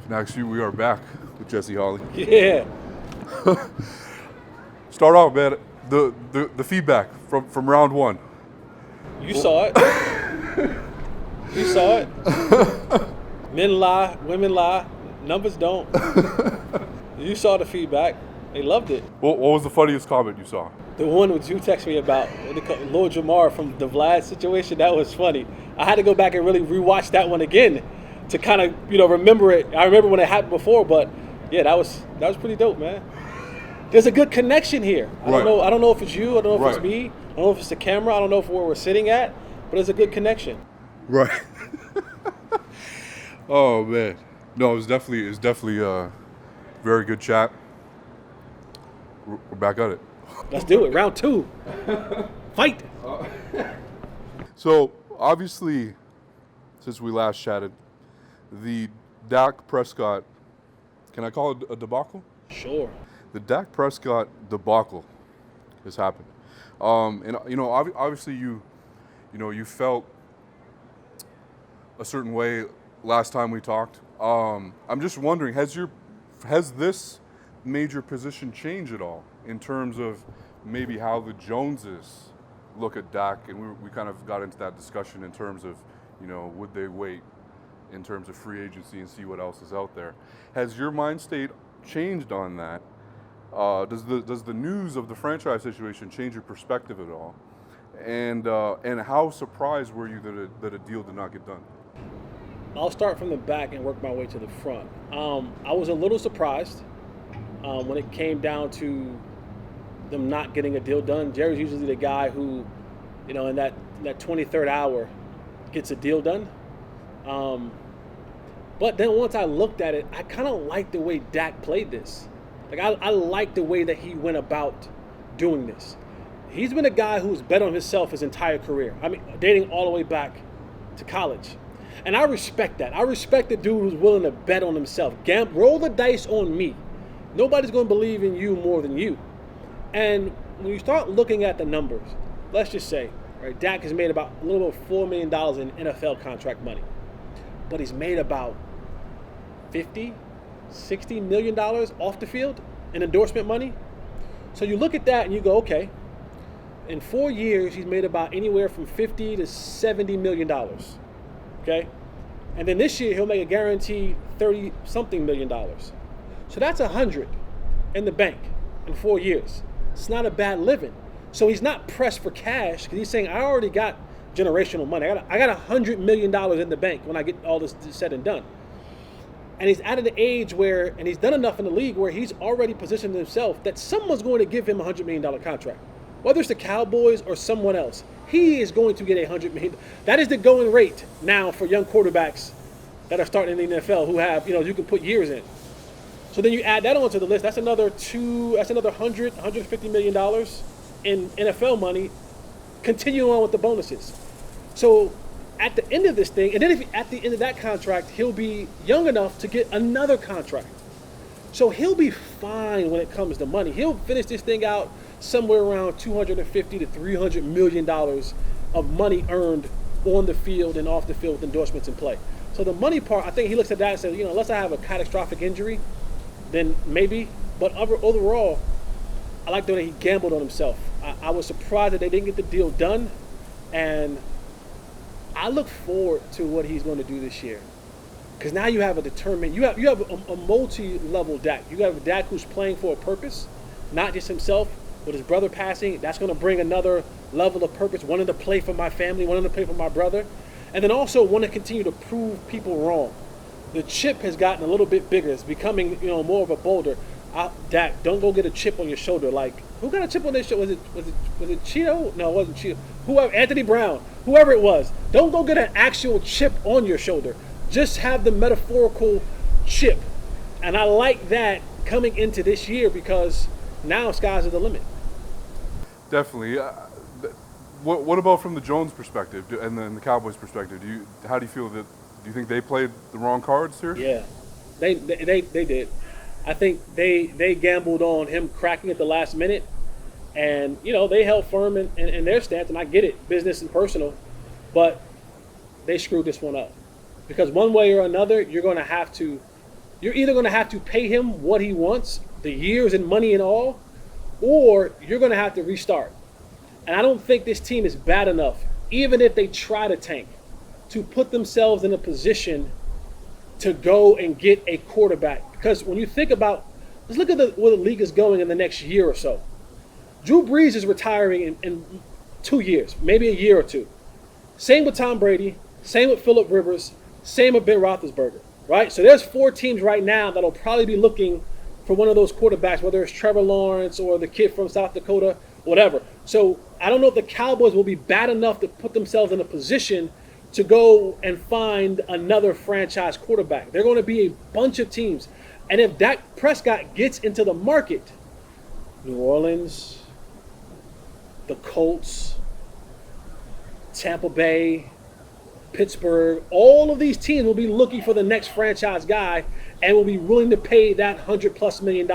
Next we are back with Jesse Holley. Yeah. Start off, man. The feedback from round one. You saw it. You saw it. Men lie, women lie, numbers don't. You saw the feedback. They loved it. What was the funniest comment you saw? The one that you texted me about, Lord Jamar from the Vlad situation, that was funny. I had to go back and really rewatch that one again to kind of, remember it. I remember when it happened before, but yeah, that was pretty dope, man. There's a good connection here. I don't know if it's you. I don't know if it's me. I don't know if it's the camera. I don't know if where we're sitting at, but there's a good connection. Right. Oh man, no, it was definitely a very good chat. We're back at it. Let's do it. Round two. Fight. So obviously, since we last chatted, the Dak Prescott, can I call it a debacle? Sure. The Dak Prescott debacle has happened, and obviously you felt a certain way last time we talked. I'm just wondering, has this major position changed at all in terms of maybe how the Joneses look at Dak? And we kind of got into that discussion in terms of, would they wait in terms of free agency and see what else is out there? Has your mind state changed on that? Does the news of the franchise situation change your perspective at all? And how surprised were you that a deal did not get done? I'll start from the back and work my way to the front. I was a little surprised when it came down to them not getting a deal done. Jerry's usually the guy who, in that 23rd hour, gets a deal done. But then once I looked at it, I kind of liked the way Dak played this. Like I like the way that he went about doing this. He's been a guy who's bet on himself his entire career. I mean, dating all the way back to college. And I respect that. I respect the dude who's willing to bet on himself. Roll the dice on me. Nobody's going to believe in you more than you. And when you start looking at the numbers, let's just say, right, Dak has made about a little over $4 million in NFL contract money. But he's made about $60 million off the field in endorsement money. So you look at that and you go, okay, in 4 years, he's made about anywhere from $50 to $70 million. Okay? And then this year, he'll make a guaranteed $30-something million. So that's $100 in the bank in 4 years. It's not a bad living. So he's not pressed for cash because he's saying, I already got generational money. I got $100 million in the bank when I get all this said and done. And he's at an age where, and he's done enough in the league where he's already positioned himself that someone's going to give him a $100 million contract. Whether it's the Cowboys or someone else, he is going to get $100 million. That is the going rate now for young quarterbacks that are starting in the NFL who have, you can put years in. So then you add that onto the list. That's another $150 million in NFL money, continuing on with the bonuses. So at the end of this thing, and then at the end of that contract, he'll be young enough to get another contract. So he'll be fine when it comes to money. He'll finish this thing out somewhere around $250 to $300 million of money earned on the field and off the field with endorsements in play. So the money part, I think he looks at that and says, unless I have a catastrophic injury, then maybe. But overall, I like the way he gambled on himself. I was surprised that they didn't get the deal done, and I look forward to what he's going to do this year. Because now you have you have a multi-level Dak. You have a Dak who's playing for a purpose, not just himself. With his brother passing, that's going to bring another level of purpose, wanting to play for my family, wanting to play for my brother, and then also want to continue to prove people wrong. The chip has gotten a little bit bigger. It's becoming, more of a boulder. Dak, don't go get a chip on your shoulder. Like, who got a chip on their shoulder? Was it Cheeto? No, it wasn't Cheeto. Whoever, Anthony Brown, whoever it was. Don't go get an actual chip on your shoulder. Just have the metaphorical chip. And I like that coming into this year because now sky's are the limit. Definitely. What about from the Jones perspective and then the Cowboys perspective? How do you feel that? Do you think they played the wrong cards here? Yeah, they did. I think they gambled on him cracking at the last minute, and they held firm in their stance. And I get it, business and personal, but they screwed this one up because one way or another you're going to have to you're either going to have to pay him what he wants, the years and money and all, or you're going to have to restart. And I don't think this team is bad enough, even if they try to tank, to put themselves in a position to go and get a quarterback. Because when you think about, let's look at where the league is going in the next year or so. Drew Brees is retiring in 2 years, maybe a year or two. Same with Tom Brady, same with Phillip Rivers, same with Ben Roethlisberger, right? So there's 4 teams right now that'll probably be looking for one of those quarterbacks, whether it's Trevor Lawrence or the kid from South Dakota, whatever. So I don't know if the Cowboys will be bad enough to put themselves in a position to go and find another franchise quarterback. They're going to be a bunch of teams. And if Dak Prescott gets into the market, New Orleans, the Colts, Tampa Bay, Pittsburgh, all of these teams will be looking for the next franchise guy and will be willing to pay that $100+ million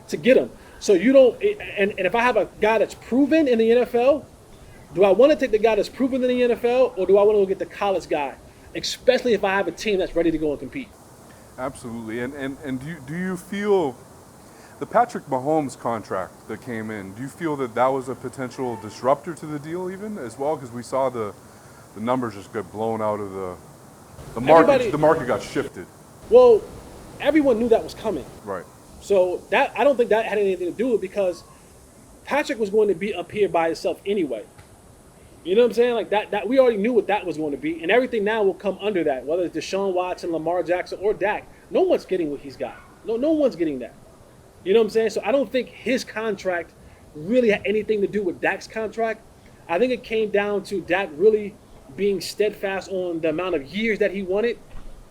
to get him. So you don't, and if I have a guy that's proven in the NFL, do I want to take the guy that's proven in the NFL, or do I want to go get the college guy, especially if I have a team that's ready to go and compete? Absolutely. And do you feel the Patrick Mahomes contract that came in, do you feel that that was a potential disruptor to the deal even as well? Because we saw the numbers just get blown out of the market. The market got shifted. Well, everyone knew that was coming. Right. So that, I don't think that had anything to do with it, because Patrick was going to be up here by himself anyway. You know what I'm saying? Like that we already knew what that was going to be, and everything now will come under that. Whether it's Deshaun Watson, Lamar Jackson, or Dak, no one's getting what he's got. No one's getting that. You know what I'm saying? So I don't think his contract really had anything to do with Dak's contract. I think it came down to Dak really being steadfast on the amount of years that he wanted,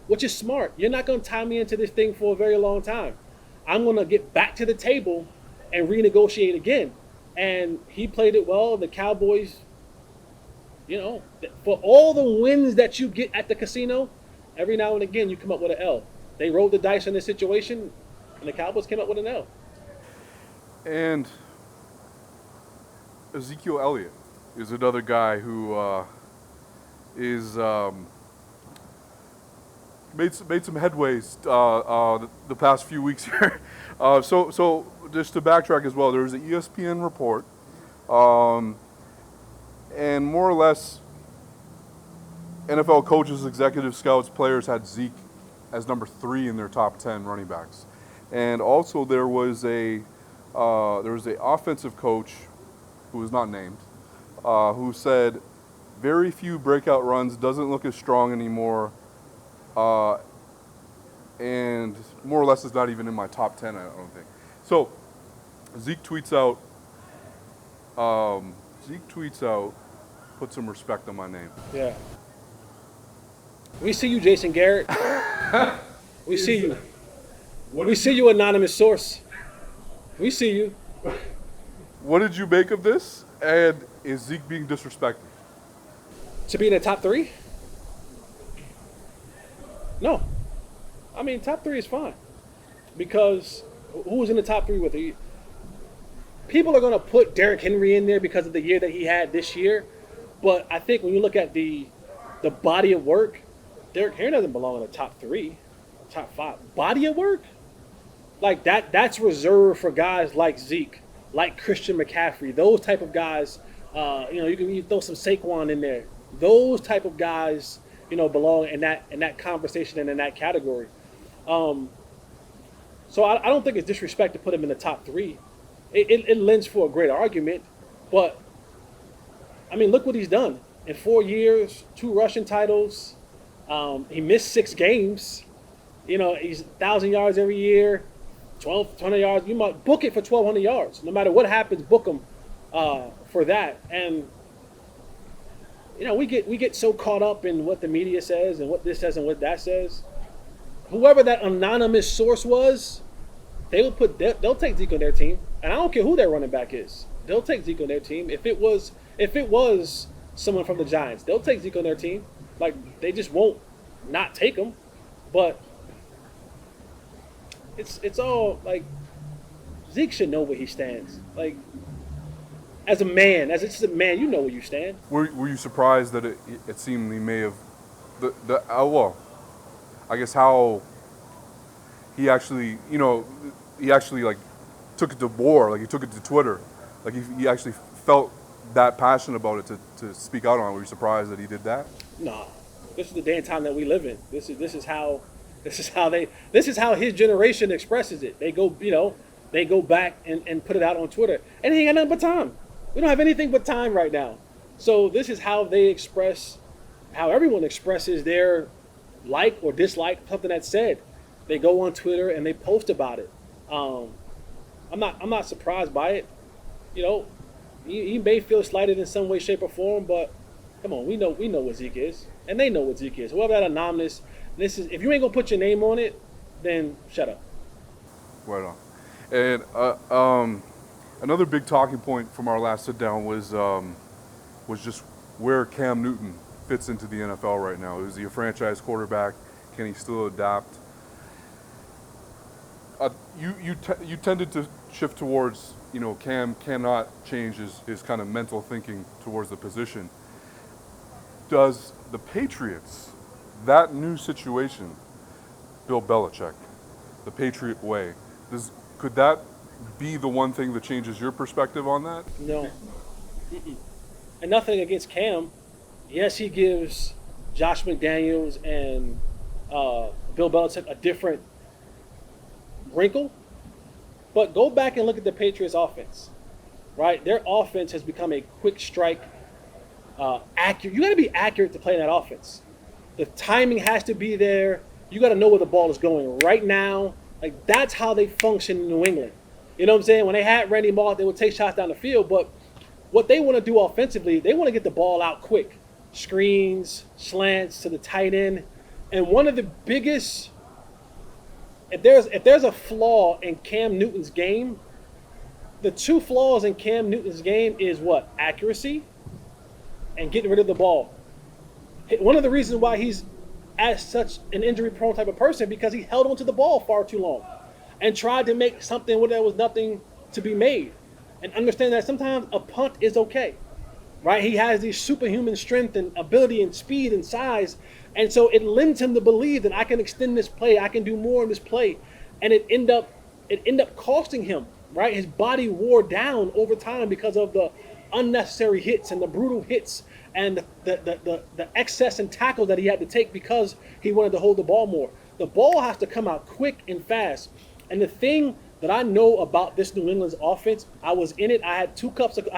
which is smart. You're not going to tie me into this thing for a very long time. I'm going to get back to the table and renegotiate again. And he played it well. The Cowboys, you know, for all the wins that you get at the casino, every now and again you come up with an L. They rolled the dice in this situation, and the Cowboys came up with an L. And Ezekiel Elliott is another guy who is made some headways the past few weeks here. So just to backtrack as well, there was an ESPN report, and more or less, NFL coaches, executive scouts, players had Zeke as number 3 in their top 10 running backs, and also there was a offensive coach who was not named, who said very few breakout runs, doesn't look as strong anymore. And more or less is not even in my top 10, I don't think. So Zeke tweets out, put some respect on my name. Yeah. We see you, Jason Garrett. We see you. We see you, anonymous source. We see you. What did you make of this? And is Zeke being disrespected? To be in the top 3? No. I mean, top 3 is fine. Because who's in the top 3 with you? People are going to put Derrick Henry in there because of the year that he had this year. But I think when you look at the body of work, Derrick Henry doesn't belong in the top 3, top 5. Body of work? Like that's reserved for guys like Zeke, like Christian McCaffrey, those type of guys. You can throw some Saquon in there. Those type of guys, belong in that conversation and in that category. So I don't think it's disrespect to put him in the top 3. It lends for a great argument, but I mean, look what he's done in 4 years: 2 rushing titles. He missed 6 games. He's 1,000 yards every year, 1,200 yards. You might book it for 1,200 yards. No matter what happens, book him for that. And we get so caught up in what the media says and what this says and what that says. Whoever that anonymous source was, they'll take Zeke on their team, and I don't care who their running back is. They'll take Zeke on their team. If it was someone from the Giants, they'll take Zeke on their team. Like, they just won't not take him. But it's all like, Zeke should know where he stands. Like, as a man, you know where you stand. Were you surprised that it seemed he may have I guess how he actually, like took it to war, like he took it to Twitter, like he actually felt that passionate about it to speak out on it. Were you surprised that he did that? No, this is the day and time that we live in. This is how his generation expresses it. They go back and put it out on Twitter, and he ain't got nothing but time. We don't have anything but time right now. So this is how they express, how everyone expresses their like or dislike something that's said. They go on Twitter and they post about it. I'm not surprised by it. He may feel slighted in some way, shape, or form, but come on, we know what Zeke is, and they know what Zeke is. Whoever that anonymous, if you ain't gonna put your name on it, then shut up. Right on. And another big talking point from our last sit down was just where Cam Newton fits into the NFL right now. Is he a franchise quarterback? Can he still adapt? You tended to shift towards, Cam cannot change his kind of mental thinking towards the position. Does the Patriots, that new situation, Bill Belichick, the Patriot way, could that be the one thing that changes your perspective on that? No. Mm-mm. And nothing against Cam. Yes, he gives Josh McDaniels and Bill Belichick a different wrinkle. But go back and look at the Patriots offense, right? Their offense has become a quick strike, accurate. You got to be accurate to play in that offense. The timing has to be there. You got to know where the ball is going right now. Like, that's how they function in New England. You know what I'm saying? When they had Randy Moss, they would take shots down the field. But what they want to do offensively, they want to get the ball out quick. Screens, slants to the tight end. And one of the biggest, if there's a flaw in Cam Newton's game, the two flaws in Cam Newton's game is what? Accuracy and getting rid of the ball. One of the reasons why he's as such an injury-prone type of person, because he held onto the ball far too long and tried to make something where there was nothing to be made. And understand that sometimes a punt is okay, right? He has these superhuman strength and ability and speed and size, and so it lends him to believe that I can extend this play, I can do more in this play, and it end up costing him, right? His body wore down over time because of the unnecessary hits and the brutal hits and the excess and tackle that he had to take because he wanted to hold the ball more. The ball has to come out quick and fast. And the thing that I know about this New England's offense, I was in it. I had two cups of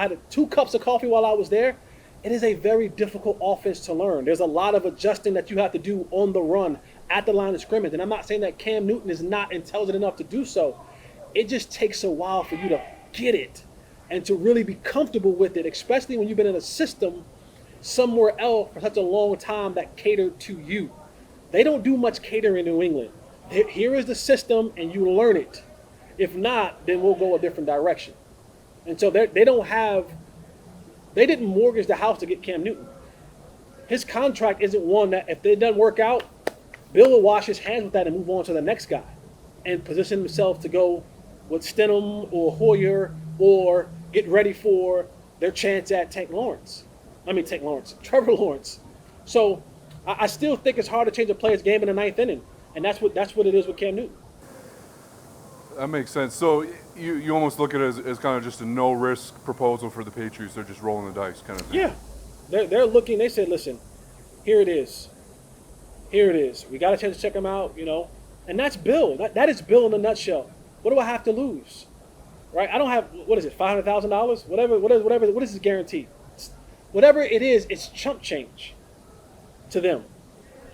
coffee while I was there. It is a very difficult offense to learn. There's a lot of adjusting that you have to do on the run at the line of scrimmage. And I'm not saying that Cam Newton is not intelligent enough to do so. It just takes a while for you to get it and to really be comfortable with it, especially when you've been in a system somewhere else for such a long time that catered to you. They don't do much catering in New England. Here is the system, and you learn it. If not, then we'll go a different direction. And so they didn't mortgage the house to get Cam Newton. His contract isn't one that if it doesn't work out, Bill will wash his hands with that and move on to the next guy and position himself to go with Stidham or Hoyer or get ready for their chance at Trevor Lawrence. So I still think it's hard to change a player's game in the ninth inning, and that's what it is with Cam Newton. That makes sense. So you almost look at it as kind of just a no-risk proposal for the Patriots. They're just rolling the dice kind of thing. Yeah. They're looking. They said, listen, here it is. We got a chance to check him out, And that's Bill. That is Bill in a nutshell. What do I have to lose? Right? I don't have, what is it, $500,000? What is his guarantee? Whatever it is, it's chump change to them.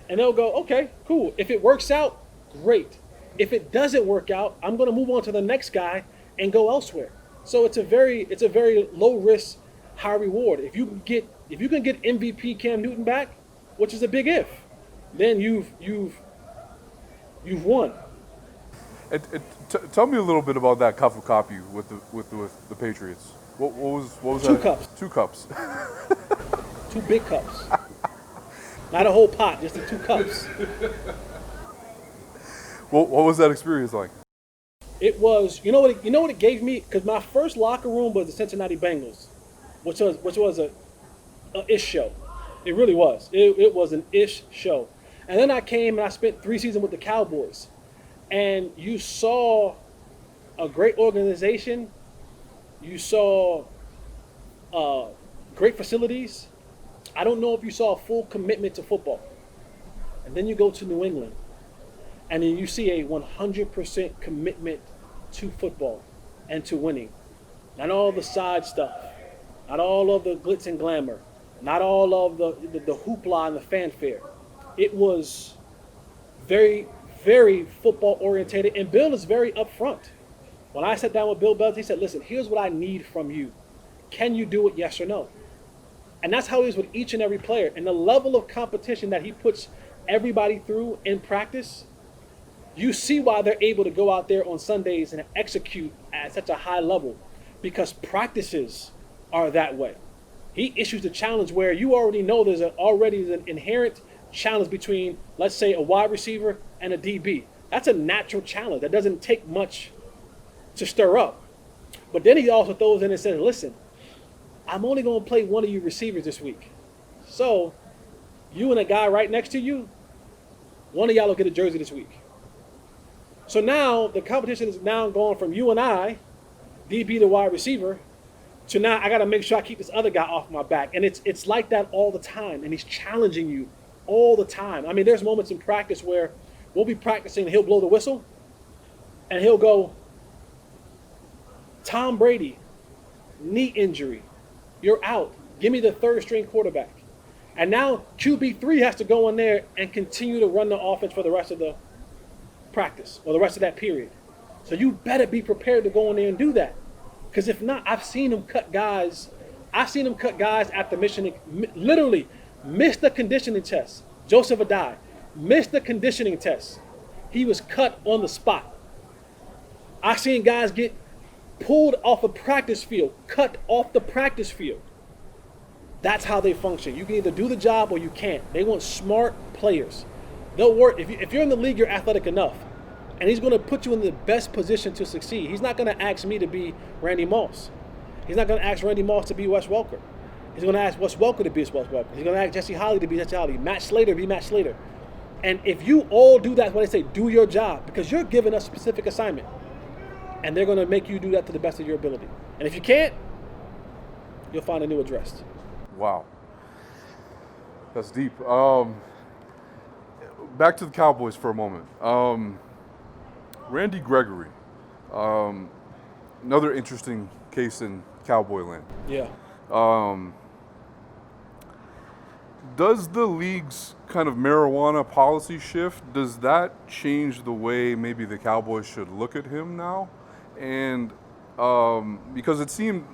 And they'll go, okay, cool. If it works out, great. If it doesn't work out, I'm going to move on to the next guy and go elsewhere. So it's a very low risk, high reward. If you can get MVP Cam Newton back, which is a big if, then you've won. Tell me a little bit about that cup of coffee with the Patriots. What was Two that? cups. 2 cups. 2 big cups. Not a whole pot, just the 2 cups. What was that experience like? It was, you know what it gave me? Because my first locker room was the Cincinnati Bengals, which was a ish show. It really was. It was an ish show. And then I came and I spent 3 seasons with the Cowboys. And you saw a great organization. You saw great facilities. I don't know if you saw a full commitment to football. And then you go to New England, and then you see a 100% commitment to football and to winning. Not all the side stuff, not all of the glitz and glamour, not all of the hoopla and the fanfare. It was very, very football orientated, and Bill is very upfront. When I sat down with Bill Belichick, he said, listen, here's what I need from you. Can you do it, yes or no? And that's how it is with each and every player. And the level of competition that he puts everybody through in practice, you see why they're able to go out there on Sundays and execute at such a high level, because practices are that way. He issues the challenge where you already know there's an inherent challenge between, let's say, a wide receiver and a DB. That's a natural challenge. That doesn't take much to stir up. But then he also throws in and says, listen, I'm only going to play one of you receivers this week. So you and a guy right next to you, one of y'all will get a jersey this week. So now the competition is now going from you and I, DB to wide receiver, to now I got to make sure I keep this other guy off my back. And it's like that all the time. And he's challenging you all the time. I mean, there's moments in practice where we'll be practicing, he'll blow the whistle, and he'll go, Tom Brady, knee injury, you're out. Give me the third string quarterback. And now QB3 has to go in there and continue to run the offense for the rest of the practice or the rest of that period. So you better be prepared to go in there and do that. Because if not, I've seen him cut guys. I've seen him cut guys after literally missed the conditioning test. Joseph Adai missed the conditioning test. He was cut on the spot. I've seen guys get pulled off the practice field, cut off the practice field. That's how they function. You can either do the job or you can't. They want smart players. They'll work. If you're in the league, you're athletic enough. And he's going to put you in the best position to succeed. He's not going to ask me to be Randy Moss. He's not going to ask Randy Moss to be Wes Welker. He's going to ask Wes Welker to be Wes Welker. He's going to ask Jesse Holley to be Jesse Holley. Matt Slater to be Matt Slater. And if you all do that, when they say do your job, because you're given a specific assignment. And they're going to make you do that to the best of your ability. And if you can't, you'll find a new address. Wow. That's deep. Back to the Cowboys for a moment. Randy Gregory. Another interesting case in Cowboy land. Yeah. Does the league's kind of marijuana policy shift, does that change the way maybe the Cowboys should look at him now? And because it seemed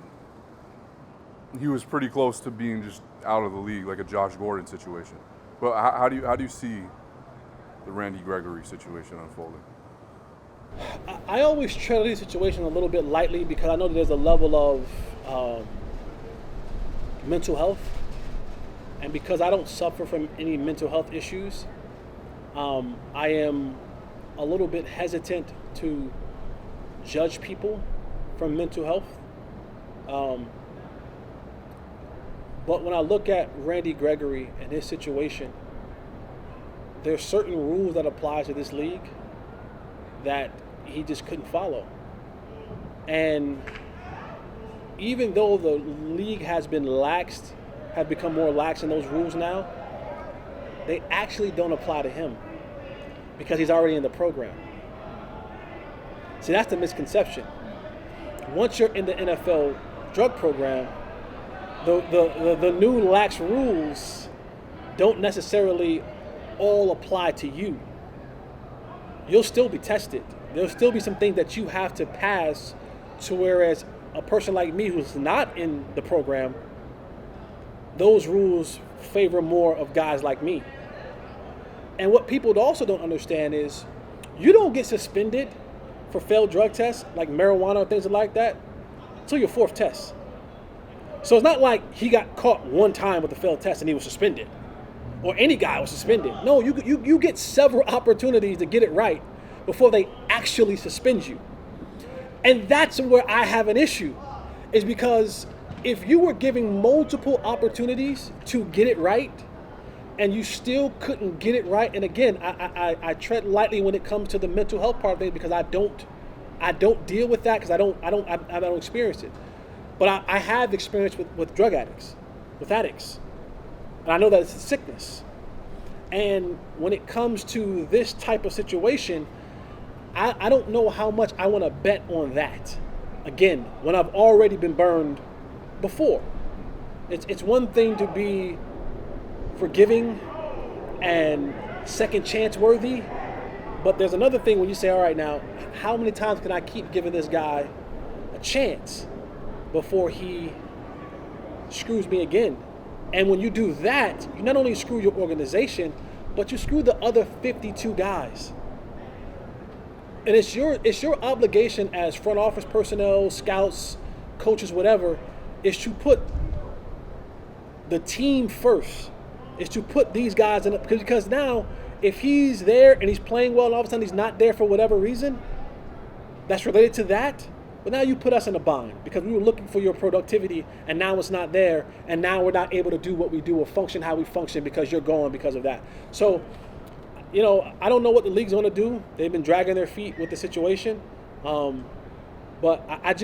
he was pretty close to being just out of the league, like a Josh Gordon situation. But how do you see the Randy Gregory situation unfolding? I always treat the situation a little bit lightly because I know that there's a level of mental health, and because I don't suffer from any mental health issues, I am a little bit hesitant to judge people from mental health. But when I look at Randy Gregory and his situation, there's certain rules that apply to this league that he just couldn't follow. And even though the league has been have become more lax in those rules now, they actually don't apply to him because he's already in the program. See, that's the misconception. Once you're in the NFL drug program, the new lax rules don't necessarily all apply to you. You'll still be tested. There'll still be some things that you have to pass to, whereas a person like me who's not in the program, those rules favor more of guys like me. And what people also don't understand is you don't get suspended for failed drug tests like marijuana or things like that until your fourth test. So it's not like he got caught one time with a failed test and he was suspended, or any guy was suspended. No, you get several opportunities to get it right before they actually suspend you. And that's where I have an issue, is because if you were giving multiple opportunities to get it right and you still couldn't get it right. And again, I tread lightly when it comes to the mental health part of it because I don't deal with that because I don't experience it. But I have experience with drug addicts, with addicts, and I know that it's a sickness. And when it comes to this type of situation, I don't know how much I want to bet on that. Again, when I've already been burned before. It's one thing to be forgiving and second chance worthy, but there's another thing when you say, all right, now, how many times can I keep giving this guy a chance before he screws me again? And when you do that, you not only screw your organization, but you screw the other 52 guys. And it's your obligation as front office personnel, scouts, coaches, whatever, is to put the team first. Is to put these guys in because now if he's there and he's playing well and all of a sudden he's not there for whatever reason that's related to that, but now you put us in a bind because we were looking for your productivity and now it's not there and now we're not able to do what we do or function how we function because you're gone because of that. So, I don't know what the league's going to do. They've been dragging their feet with the situation. But I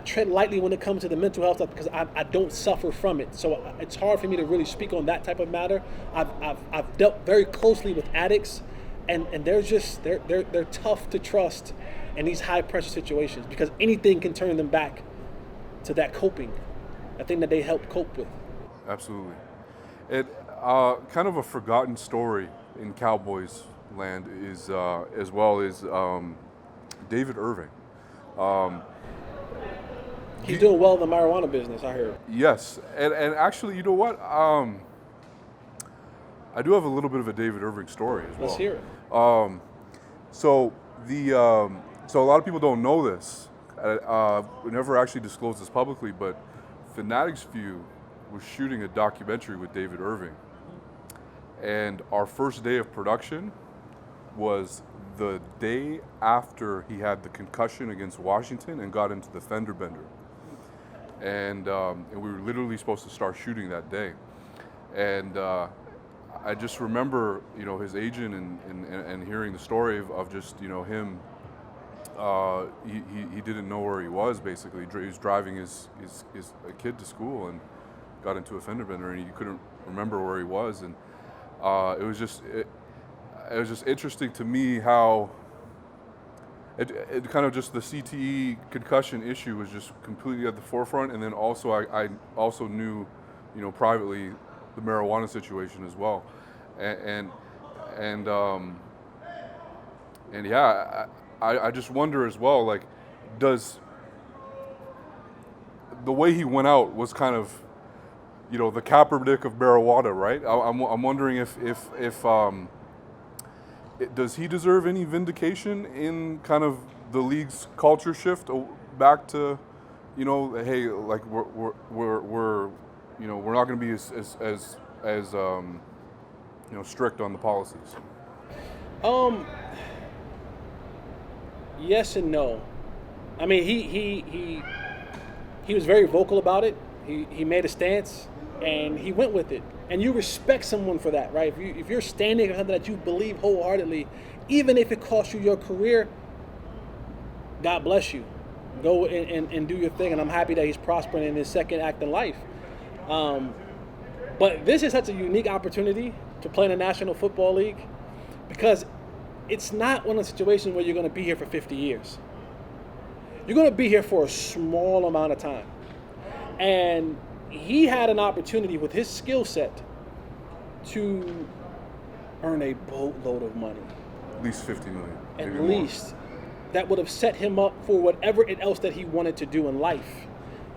tread lightly when it comes to the mental health stuff because I don't suffer from it. So it's hard for me to really speak on that type of matter. I've dealt very closely with addicts, and they're tough to trust in these high pressure situations because anything can turn them back to that coping, that thing that they help cope with. Absolutely. It kind of a forgotten story in Cowboys land is as well as David Irving. He's doing well in the marijuana business, I heard. Yes, and actually, you know what? I do have a little bit of a David Irving story as well. Let's hear it. So a lot of people don't know this. We never actually disclosed this publicly, but Fanatics View was shooting a documentary with David Irving, and our first day of production was the day after he had the concussion against Washington and got into the fender bender. And we were literally supposed to start shooting that day. And I just remember, his agent and hearing the story of just, him, he didn't know where he was, basically. He was driving his a kid to school and got into a fender bender and he couldn't remember where he was. And it was just interesting to me how it kind of just the CTE concussion issue was just completely at the forefront, and then also I also knew, privately the marijuana situation as well, and yeah, I just wonder as well, like, does the way he went out was kind of, the Kaepernick of marijuana, right? I'm wondering if does he deserve any vindication in kind of the league's culture shift back to, hey, like we're not going to be as strict on the policies. Yes and no. I mean, he was very vocal about it. He made a stance and he went with it. And you respect someone for that, right? If you're standing on something that you believe wholeheartedly, even if it costs you your career, God bless you. Go and do your thing. And I'm happy that he's prospering in his second act in life. But this is such a unique opportunity to play in the National Football League because it's not one of the situations where you're going to be here for 50 years. You're going to be here for a small amount of time. And he had an opportunity with his skill set to earn a boatload of money. At least $50 million. At least. That would have set him up for whatever else that he wanted to do in life.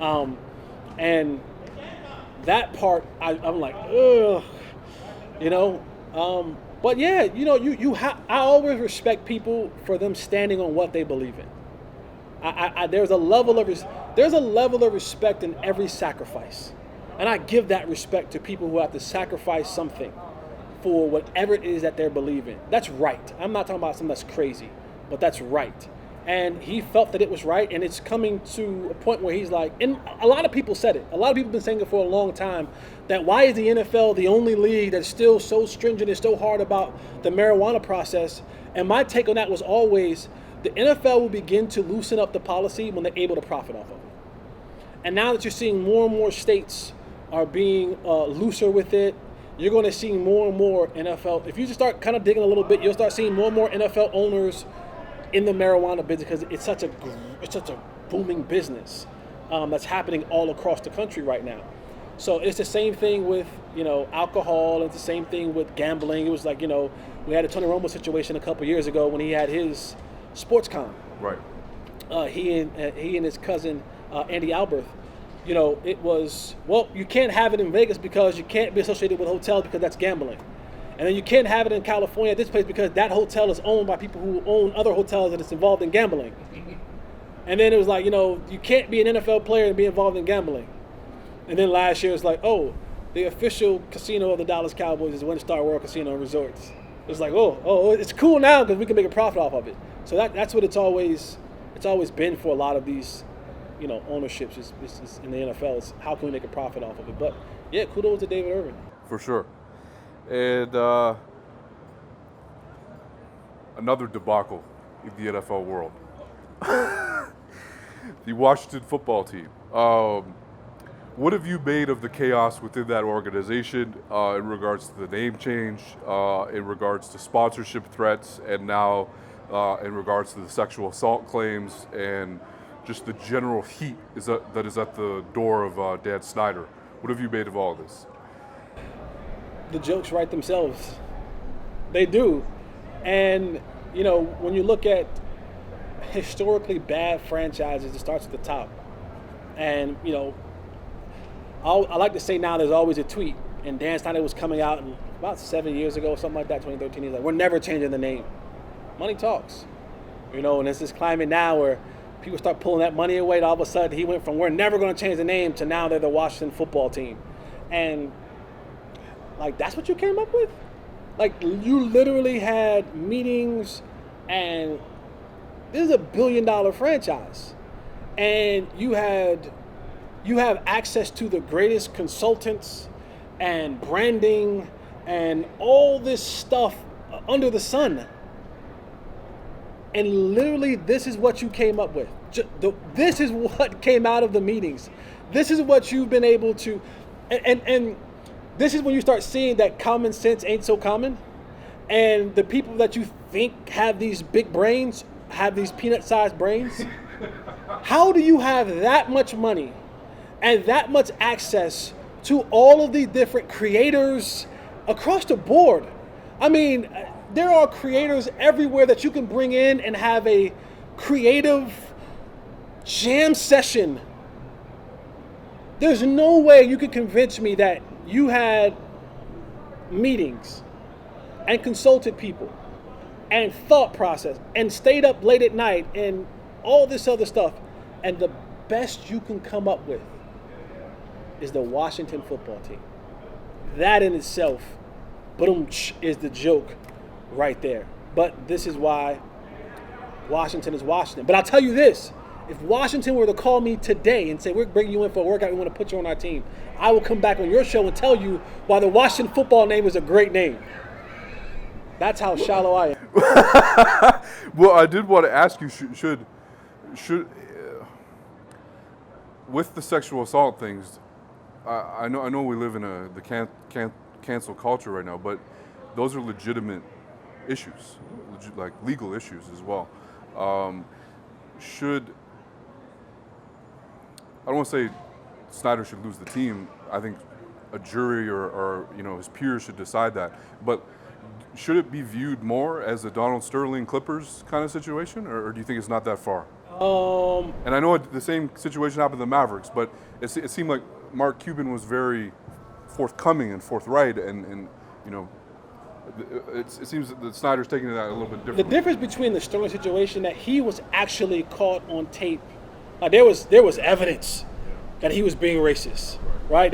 And that part, I'm like, ugh, but yeah, I always respect people for them standing on what they believe in. There's a level of respect in every sacrifice, and I give that respect to people who have to sacrifice something for whatever it is that they're believing. That's right. I'm not talking about something that's crazy, but that's right. And he felt that it was right, and it's coming to a point where he's like, and a lot of people said it. A lot of people have been saying it for a long time, that why is the NFL the only league that's still so stringent and so hard about the marijuana process? And my take on that was always, the NFL will begin to loosen up the policy when they're able to profit off of it. And now that you're seeing more and more states are being looser with it, you're going to see more and more NFL. If you just start kind of digging a little bit, you'll start seeing more and more NFL owners in the marijuana business, because it's such a booming business that's happening all across the country right now. So it's the same thing with, alcohol. It's the same thing with gambling. It was like, we had a Tony Romo situation a couple years ago when he had his sports con. Right. He and his cousin Andy Alberth. It was, well, you can't have it in Vegas because you can't be associated with hotels because that's gambling. And then you can't have it in California at this place because that hotel is owned by people who own other hotels and it's involved in gambling. And then it was like, you can't be an NFL player and be involved in gambling. And then last year it was like, oh, the official casino of the Dallas Cowboys is WinStar World Casino and Resorts. It was like, oh, it's cool now because we can make a profit off of it. So that's what it's always been for a lot of these, ownerships is in the NFL. It's how can we make a profit off of it? But yeah, kudos to David Irving. For sure. And another debacle in the NFL world. The Washington football team. What have you made of the chaos within that organization in regards to the name change, in regards to sponsorship threats, and now in regards to the sexual assault claims and just the general heat that is at the door of Dan Snyder? What have you made of all this? The jokes write themselves. They do. And, when you look at historically bad franchises, it starts at the top. And, I like to say now there's always a tweet. And Dan Snyder was coming out about 7 years ago, something like that, 2013. He's like, we're never changing the name. Money talks. And it's this climate now where people start pulling that money away. And all of a sudden, he went from we're never going to change the name to now they're the Washington football team. And that's what you came up with? You literally had meetings, and this is a $1 billion franchise. And you have access to the greatest consultants and branding and all this stuff under the sun. And literally, this is what you came up with. This is what came out of the meetings. This is what you've been able to, and this is when you start seeing that common sense ain't so common. And the people that you think have these big brains have these peanut-sized brains. How do you have that much money and that much access to all of these different creators across the board? I mean, there are creators everywhere that you can bring in and have a creative jam session. There's no way you could convince me that you had meetings and consulted people and thought process and stayed up late at night and all this other stuff, and the best you can come up with is the Washington football team. That in itself, boom, is the joke right there. But this is why Washington is Washington. But I'll tell you this, if Washington were to call me today and say, we're bringing you in for a workout, we want to put you on our team, I will come back on your show and tell you why the Washington football name is a great name. That's how shallow I am. Well, I did want to ask you, should with the sexual assault things, I know we live in the cancel culture right now, but those are legitimate issues, like legal issues as well. I don't want to say Snyder should lose the team. I think a jury or his peers should decide that. But should it be viewed more as a Donald Sterling Clippers kind of situation, or do you think it's not that far? And I know the same situation happened to the Mavericks, but it seemed like Mark Cuban was very forthcoming and forthright, and it seems that Snyder's taking that a little bit differently. The difference between the Sterling situation, that he was actually caught on tape. There was evidence that he was being racist, right?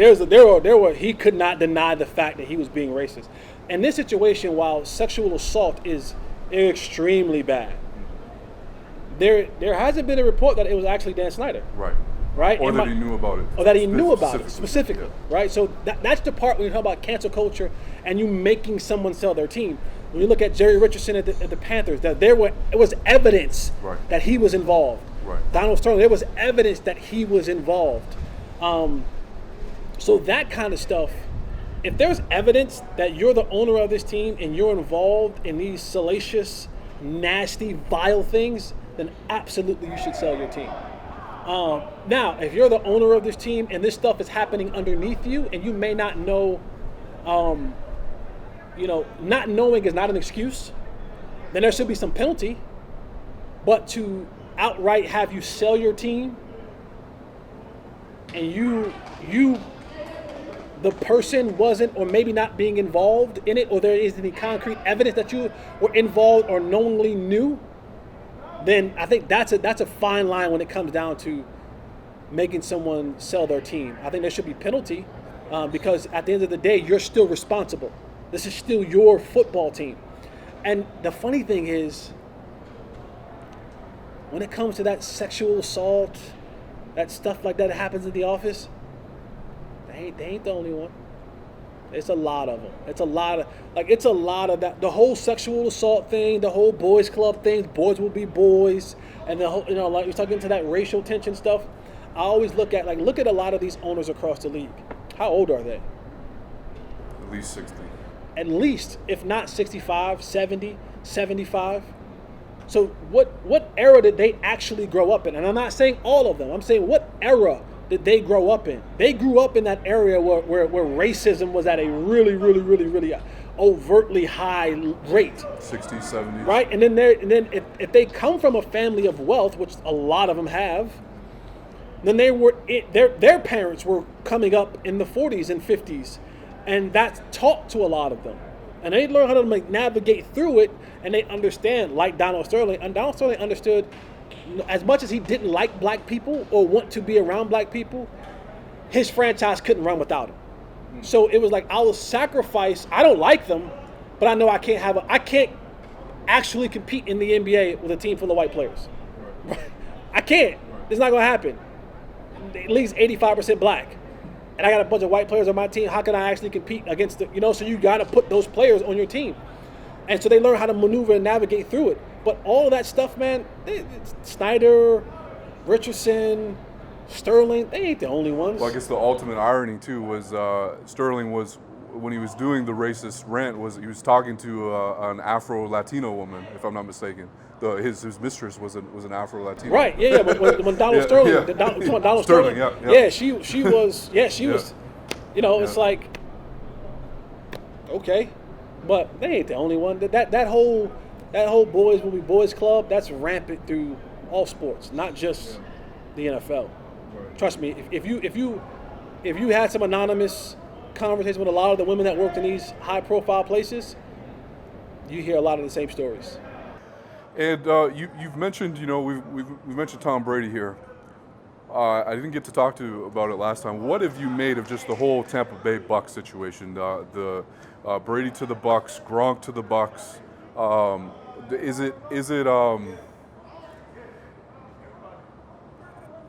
He could not deny the fact that he was being racist. In this situation, while sexual assault is extremely bad, there hasn't been a report that it was actually Dan Snyder. Right? Or that he knew about it. Or that he knew about it specifically, right? So that's the part when you talk about cancel culture and you making someone sell their team. When you look at Jerry Richardson at the Panthers, that it was evidence that he was involved. Donald Sterling, there was evidence that he was involved. So that kind of stuff, if there's evidence that you're the owner of this team and you're involved in these salacious, nasty, vile things, then absolutely you should sell your team. Now, if you're the owner of this team and this stuff is happening underneath you and you may not know, not knowing is not an excuse, then there should be some penalty. But to outright have you sell your team and you the person wasn't or maybe not being involved in it, or there isn't any concrete evidence that you were involved or knowingly knew, then I think that's a fine line when it comes down to making someone sell their team. I think there should be penalty because at the end of the day, you're still responsible. This is still your football team. And the funny thing is, when it comes to that sexual assault, that stuff like that happens in the office, they ain't the only one. It's a lot of them. It's a lot of that. The whole sexual assault thing, the whole boys club thing, boys will be boys, and the whole, like you're talking into that racial tension stuff. I always look at a lot of these owners across the league. How old are they? At least 60. At least, if not 65, 70, 75. So what era did they actually grow up in? And I'm not saying all of them. I'm saying what era did they grow up in? They grew up in that area where racism was at a really, really, really, really overtly high rate. 60s, 70s. Right? And then if they come from a family of wealth, which a lot of them have, then their parents were coming up in the 40s and 50s. And that's taught to a lot of them. And they learn how to navigate through it, and they understand, like Donald Sterling. And Donald Sterling understood, as much as he didn't like black people or want to be around black people, his franchise couldn't run without him. So it was like, I will sacrifice. I don't like them, but I know I can't actually compete in the NBA with a team full of white players. Right. I can't. It's not going to happen. At least 85% black. And I got a bunch of white players on my team. How can I actually compete against so you got to put those players on your team. And so they learn how to maneuver and navigate through it. But all of that stuff, man, Snyder, Richardson, Sterling, they ain't the only ones. Well, I guess the ultimate irony, too, was Sterling was, when he was doing the racist rant, he was talking to an Afro-Latino woman, if I'm not mistaken. His mistress was an Afro-Latino. Right, yeah. When Donald Sterling, Donald Sterling, yeah. She was, it's like, okay. But they ain't the only one. That whole boys will be boys club, that's rampant through all sports, not just the NFL. Right. Trust me, if you had some anonymous conversation with a lot of the women that worked in these high profile places, you hear a lot of the same stories. And you've mentioned, we've mentioned Tom Brady here. I didn't get to talk to you about it last time. What have you made of just the whole Tampa Bay Bucs situation? The Brady to the Bucs, Gronk to the Bucs.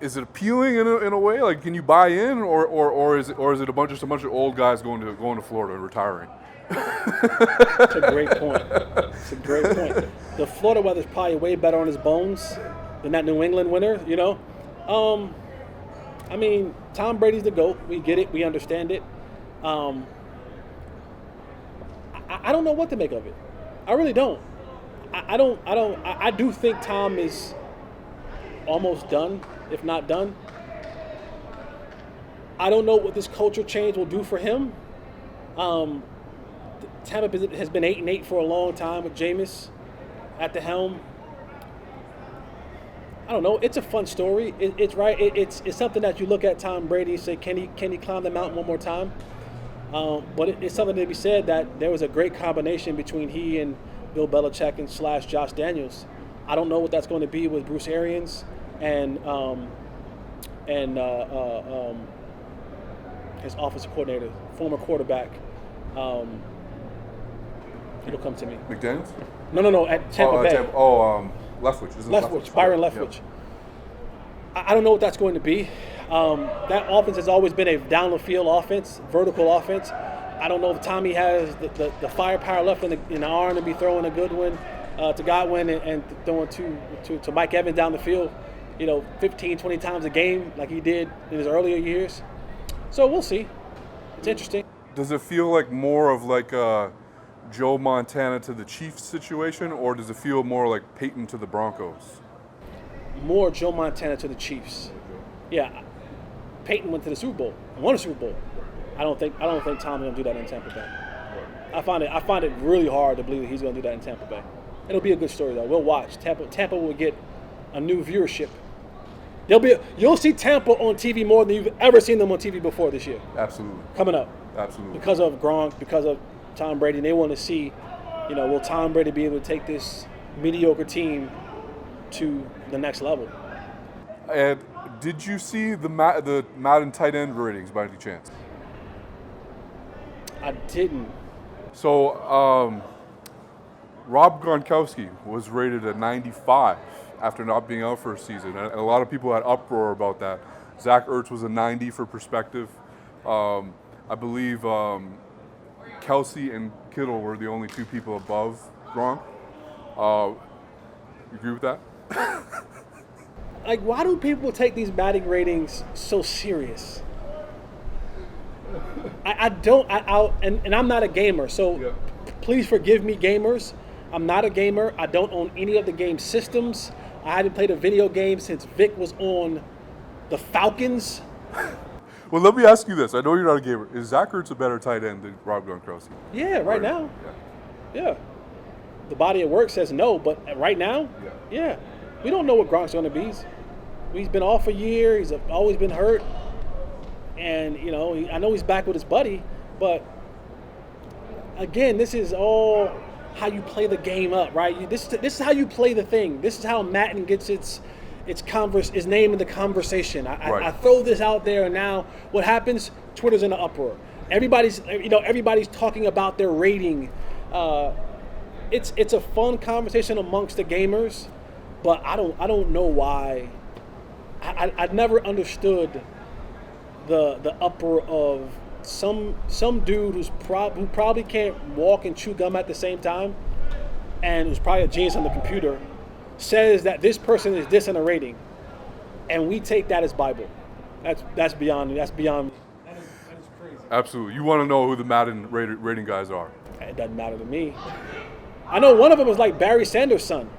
Is it appealing in a way? Like, can you buy in, or is it a bunch of old guys going to Florida and retiring? That's a great point. It's a great point. The Florida weather's probably way better on his bones than that New England winter, I mean, Tom Brady's the GOAT. We get it. We understand it. I don't know what to make of it. I really don't. I do think Tom is almost done, if not done. I don't know what this culture change will do for him. Tampa has been 8-8 for a long time with Jameis at the helm. I don't know. It's a fun story. It's right. It's something that you look at Tom Brady and say, can he climb the mountain one more time? But it's something to be said that there was a great combination between he and Bill Belichick and / Josh Daniels. I don't know what that's going to be with Bruce Arians and his offensive coordinator, former quarterback. It'll come to me. McDaniels? No. At Tampa Bay. Leftwich. Isn't Leftwich, Byron Leftwich. Yeah. I don't know what that's going to be. That offense has always been a down the field offense, vertical offense. I don't know if Tommy has the firepower left in the arm to be throwing a good one to Godwin and throwing to Mike Evans down the field, 15, 20 times a game like he did in his earlier years. So we'll see. It's interesting. Does it feel like more of like a Joe Montana to the Chiefs situation, or does it feel more like Peyton to the Broncos? More Joe Montana to the Chiefs. Yeah, Peyton went to the Super Bowl, won a Super Bowl. I don't think Tom's gonna do that in Tampa Bay. I find it really hard to believe that he's gonna do that in Tampa Bay. It'll be a good story though. We'll watch. Tampa will get a new viewership. You'll see Tampa on TV more than you've ever seen them on TV before this year. Absolutely. Coming up. Absolutely. Because of Gronk, because of Tom Brady, and they want to see, will Tom Brady be able to take this mediocre team to the next level? And did you see the Madden tight end ratings by any chance? I didn't. So, Rob Gronkowski was rated a 95 after not being out for a season, and a lot of people had uproar about that. Zach Ertz was a 90 for perspective. I believe Kelsey and Kittle were the only two people above Gronk. You agree with that? Like, why do people take these batting ratings so serious? And I'm not a gamer, so please forgive me, gamers. I'm not a gamer. I don't own any of the game systems. I haven't played a video game since Vic was on the Falcons. Well, let me ask you this. I know you're not a gamer. Is Zach Ertz a better tight end than Rob Gronkowski? Yeah, right now. Yeah. The body of work says no, but right now, yeah. We don't know what Gronk's going to be. He's been off a year. He's always been hurt. And, I know he's back with his buddy, but again, this is all how you play the game up, right? This is how you play the thing. This is how Madden gets its name in the conversation. I throw this out there, and now what happens? Twitter's in an uproar. Everybody's talking about their rating. It's a fun conversation amongst the gamers, but I don't know why. I never understood the uproar of some dude who probably can't walk and chew gum at the same time, and who's probably a genius on the computer, says that this person is this in a rating, and we take that as Bible. That's beyond me. That is crazy. Absolutely. You want to know who the Madden rating guys are? It doesn't matter to me. I know one of them is like Barry Sanders' son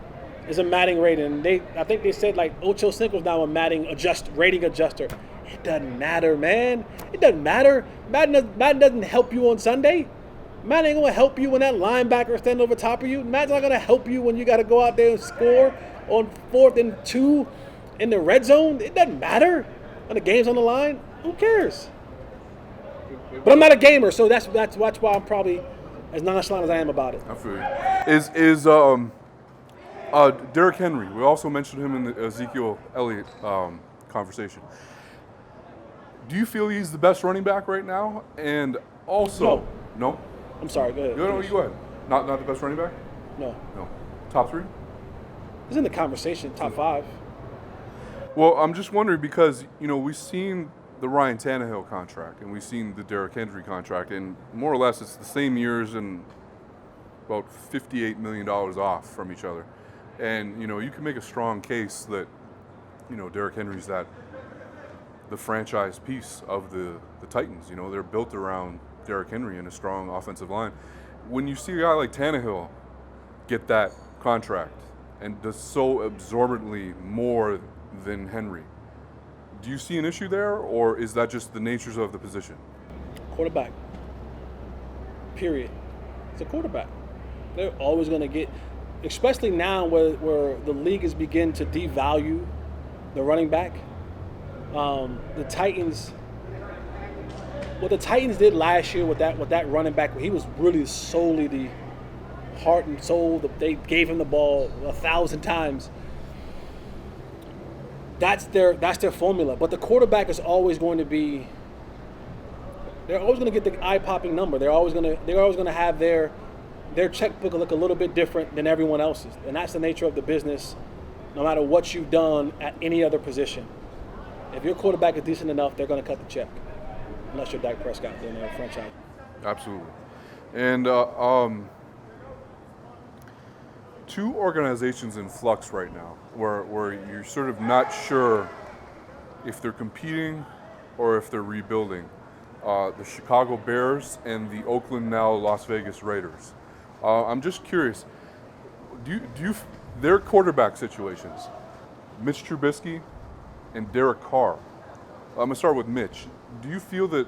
is a Madden rating. I think they said like Ocho Cinco's now a Madden rating adjuster. It doesn't matter, man. It doesn't matter. Madden doesn't help you on Sunday. Madden ain't gonna help you when that linebacker standing over top of you. Madden's not gonna help you when you gotta go out there and score on 4th and 2 in the red zone. It doesn't matter when the game's on the line. Who cares? But I'm not a gamer, so that's why I'm probably as nonchalant as I am about it. I feel you. Is Derrick Henry? We also mentioned him in the Ezekiel Elliott conversation. Do you feel he's the best running back right now? And also, no? I'm sorry. Go ahead. No, you go ahead. Not the best running back? No. Top 3? He's in the conversation. Top 5. Well, I'm just wondering because we've seen the Ryan Tannehill contract and we've seen the Derrick Henry contract, and more or less it's the same years and about $58 million off from each other. And you can make a strong case that Derrick Henry's the franchise piece of the Titans. They're built around Derrick Henry and a strong offensive line. When you see a guy like Tannehill get that contract and does so absorbently more than Henry, do you see an issue there, or is that just the natures of the position? Quarterback. Period. It's a quarterback. They're always going to get, especially now where the league is beginning to devalue the running back. The Titans, what the Titans did last year with that running back, he was really solely the heart and soul. They gave him the ball 1,000 times. That's their formula. But the quarterback is always going to be. They're always going to get the eye-popping number. They're always going to have their checkbook look a little bit different than everyone else's, and that's the nature of the business. no matter what you've done at any other position. If your quarterback is decent enough, they're going to cut the check, unless you're Dak Prescott in their franchise. Absolutely. And two organizations in flux right now, where you're sort of not sure if they're competing or if they're rebuilding. The Chicago Bears and the Oakland, now Las Vegas Raiders. I'm just curious, do you their quarterback situations, Mitch Trubisky and Derek Carr. I'm gonna start with Mitch. Do you feel that?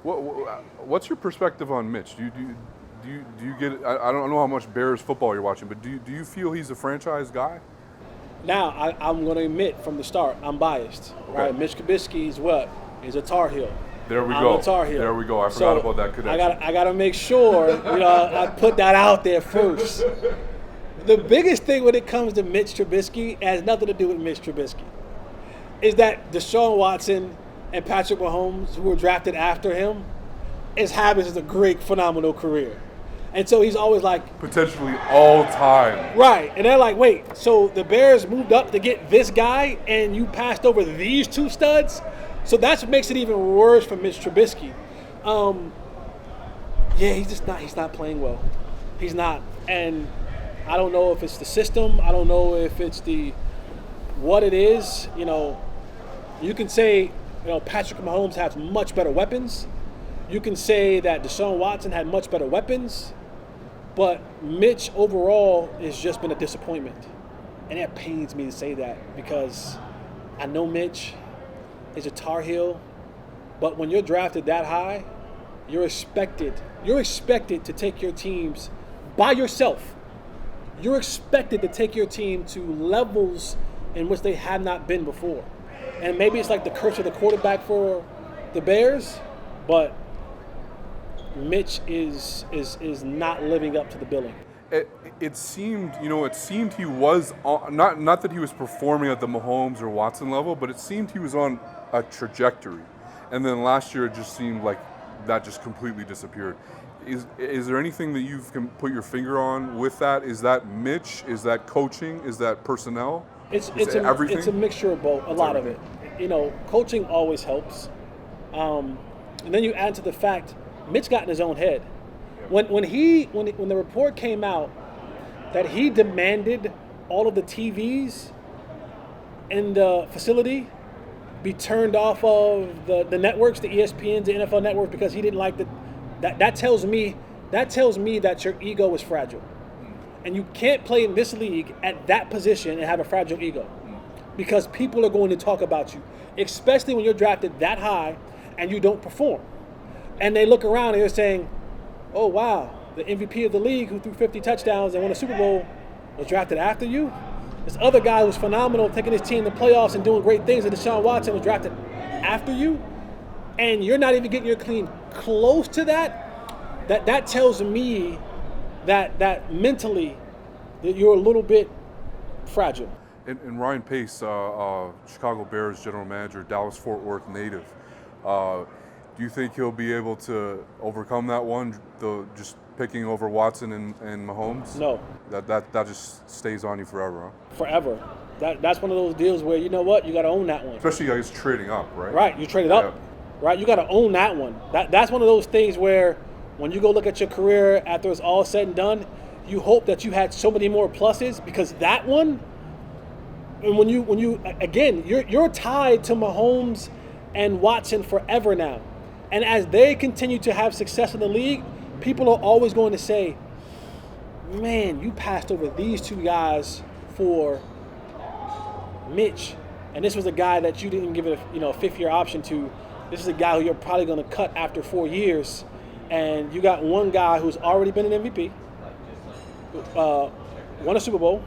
What's your perspective on Mitch? Do you get? I don't know how much Bears football you're watching, but do you feel he's a franchise guy? Now I'm going to admit from the start I'm biased. Okay. Right, Mitch Trubisky is what? He's a Tar Heel. There we I'm go. a Tar Heel. There we go. I forgot about that connection. I got to make sure I put that out there first. The biggest thing when it comes to Mitch Trubisky has nothing to do with Mitch Trubisky. Is that Deshaun Watson and Patrick Mahomes, who were drafted after him, is having a great, phenomenal career. And so he's always like... potentially all time. Right. And they're like, wait, so the Bears moved up to get this guy and you passed over these two studs? So that's what makes it even worse for Mitch Trubisky. Yeah, he's not playing well. He's not. And I don't know if it's the system. I don't know if it's what it is. You can say, Patrick Mahomes has much better weapons. You can say that Deshaun Watson had much better weapons. But Mitch overall has just been a disappointment. And it pains me to say that because I know Mitch is a Tar Heel. But when you're drafted that high, you're expected to take your teams by yourself. You're expected to take your team to levels in which they have not been before. And maybe it's like the curse of the quarterback for the Bears, but Mitch is not living up to the billing. It seemed he was on, not that he was performing at the Mahomes or Watson level, but it seemed he was on a trajectory. And then last year it just seemed like that just completely disappeared. Is there anything that you can put your finger on with that? Is that Mitch? Is that coaching? Is that personnel? It's everything? It's a mixture of both. A lot of it. Coaching always helps. And then you add to the fact Mitch got in his own head. When the report came out that he demanded all of the TVs in the facility be turned off of the networks, the ESPNs, the NFL network, because he didn't like that tells me that your ego is fragile. And you can't play in this league at that position and have a fragile ego because people are going to talk about you, especially when you're drafted that high and you don't perform. And they look around and they're saying, oh, wow, the MVP of the league who threw 50 touchdowns and won a Super Bowl was drafted after you? This other guy who's phenomenal, taking his team to the playoffs and doing great things, and Deshaun Watson was drafted after you? And you're not even getting your team close to that tells me that mentally that you're a little bit fragile. And Ryan Pace, Chicago Bears general manager, Dallas-Fort Worth native, do you think he'll be able to overcome that one, just picking over Watson and Mahomes? No. That just stays on you forever, huh? Forever. That's one of those deals where, you know what, you got to own that one. Especially guys trading up, right? Right, you traded up, right? You got to own that one. That's one of those things where when you go look at your career after it's all said and done, you hope that you had so many more pluses because that one, and when you again, you're tied to Mahomes and Watson forever now. And as they continue to have success in the league, people are always going to say, man, you passed over these two guys for Mitch. And this was a guy that you didn't give it a fifth-year option to. This is a guy who you're probably going to cut after 4 years. And you got one guy who's already been an MVP, won a Super Bowl,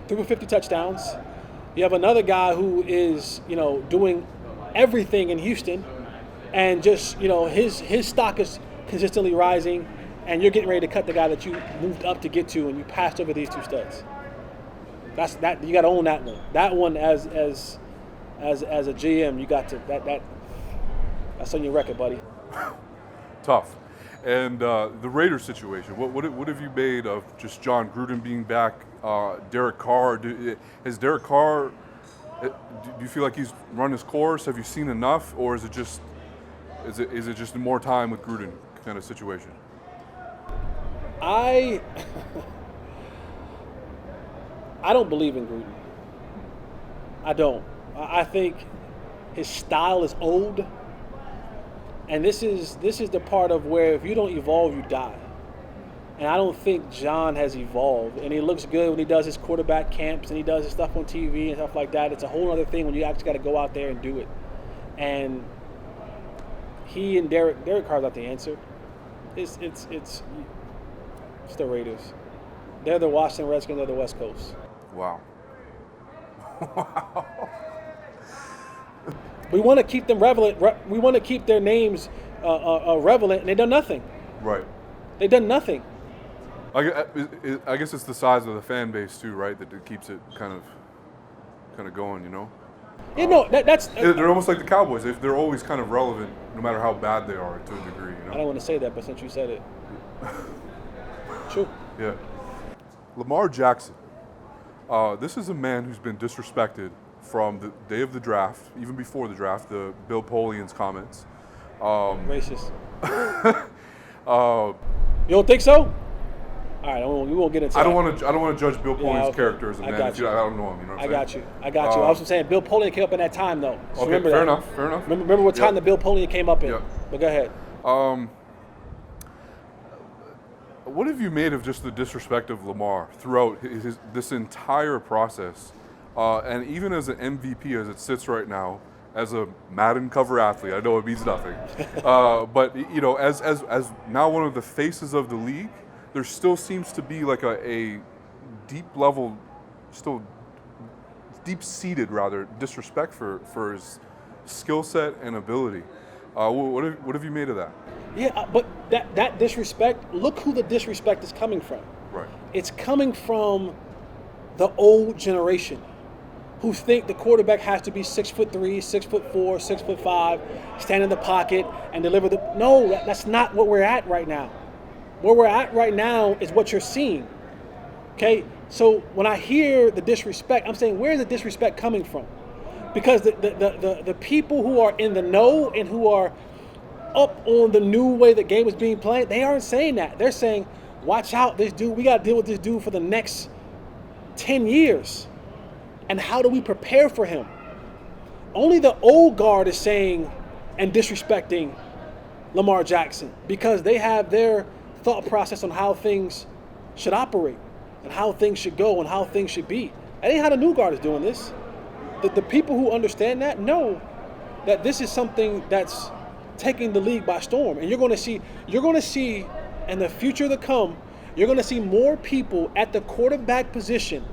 threw for 50 touchdowns. You have another guy who is, doing everything in Houston. And just, his stock is consistently rising, and you're getting ready to cut the guy that you moved up to get to, and you passed over these two studs. That you got to own that one. That one as a GM, you got to that's on your record, buddy. Tough. And the Raiders situation. What have you made of just John Gruden being back Derek Carr. Has Derek Carr? Do you feel like he's run his course? Have you seen enough, or is it just more time with Gruden kind of situation? I don't believe in Gruden. I don't. I think his style is old, and this is the part of where if you don't evolve, you die. And I don't think John has evolved. And he looks good when he does his quarterback camps and he does his stuff on TV and stuff like that. It's a whole other thing when you actually got to go out there and do it. And he and Derrick Carr's not the answer. It's the Raiders. They're the Washington Redskins. They're the West Coast. Wow. We want to keep them relevant. We want to keep their names relevant, and they've done nothing. Right. They've done nothing. I guess it's the size of the fan base too, right? That keeps it kind of going, you know. Yeah, no, that's. They're almost like the Cowboys. They're always kind of relevant, no matter how bad they are, to a degree. You know. I don't want to say that, but since you said it, true. Yeah. Lamar Jackson. This is a man who's been disrespected from the day of the draft, even before the draft. The Bill Polian's comments. Racist. You don't think so? All right, we won't get into that. I don't want to judge Bill Polian's character as a man. I don't know him. You know what I'm saying? I got you. I was saying Bill Polian came up in that time, though. So okay, remember fair that. enough. Remember what time the Bill Polian came up in. Yep. But go ahead. What have you made of just the disrespect of Lamar throughout this entire process, and even as an MVP as it sits right now, as a Madden cover athlete? I know it means nothing, but you know, as now one of the faces of the league, there still seems to be like a deep level, still deep-seated rather, disrespect for his skill set and ability. What have you made of that? Yeah, but that disrespect, look who the disrespect is coming from. Right. It's coming from the old generation who think the quarterback has to be 6'3", 6'4", 6'5", stand in the pocket and deliver the. No, that's not what we're at right now. Where we're at right now is what you're seeing. Okay? So when I hear the disrespect, I'm saying, where's the disrespect coming from? Because the people who are in the know and who are up on the new way the game is being played, they aren't saying that. They're saying, watch out, this dude, we got to deal with this dude for the next 10 years. And how do we prepare for him? Only the old guard is saying and disrespecting Lamar Jackson because they have their thought process on how things should operate and how things should go and how things should be. That ain't how the new guard is doing this. The people who understand that know that this is something that's taking the league by storm. And you're going to see in the future to come, you're going to see more people at the quarterback position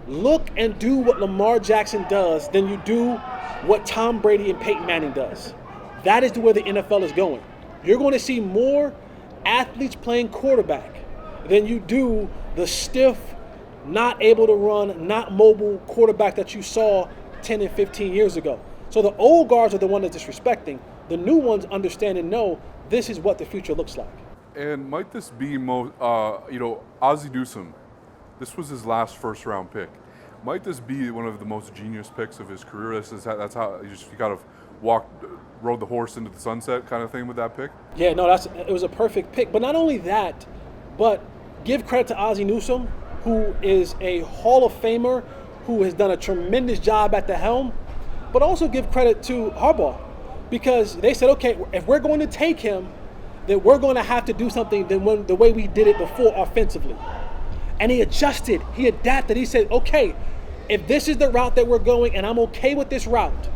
look and do what Lamar Jackson does than you do what Tom Brady and Peyton Manning does. That is where the NFL is going. You're going to see more athletes playing quarterback than you do the stiff, not able to run, not mobile quarterback that you saw 10 and 15 years ago. So the old guards are the one that's disrespecting. The new ones understand and know this is what the future looks like. And might this be Ozzie Newsome? This was his last first-round pick. Might this be one of the most genius picks of his career? That's how you kind of rode the horse into the sunset kind of thing with that pick? Yeah, no, it was a perfect pick. But not only that, but give credit to Ozzie Newsome, who is a Hall of Famer, who has done a tremendous job at the helm, but also give credit to Harbaugh, because they said, okay, if we're going to take him, then we're going to have to do something the way we did it before offensively. And he adjusted, he adapted, he said, okay, if this is the route that we're going and I'm okay with this route,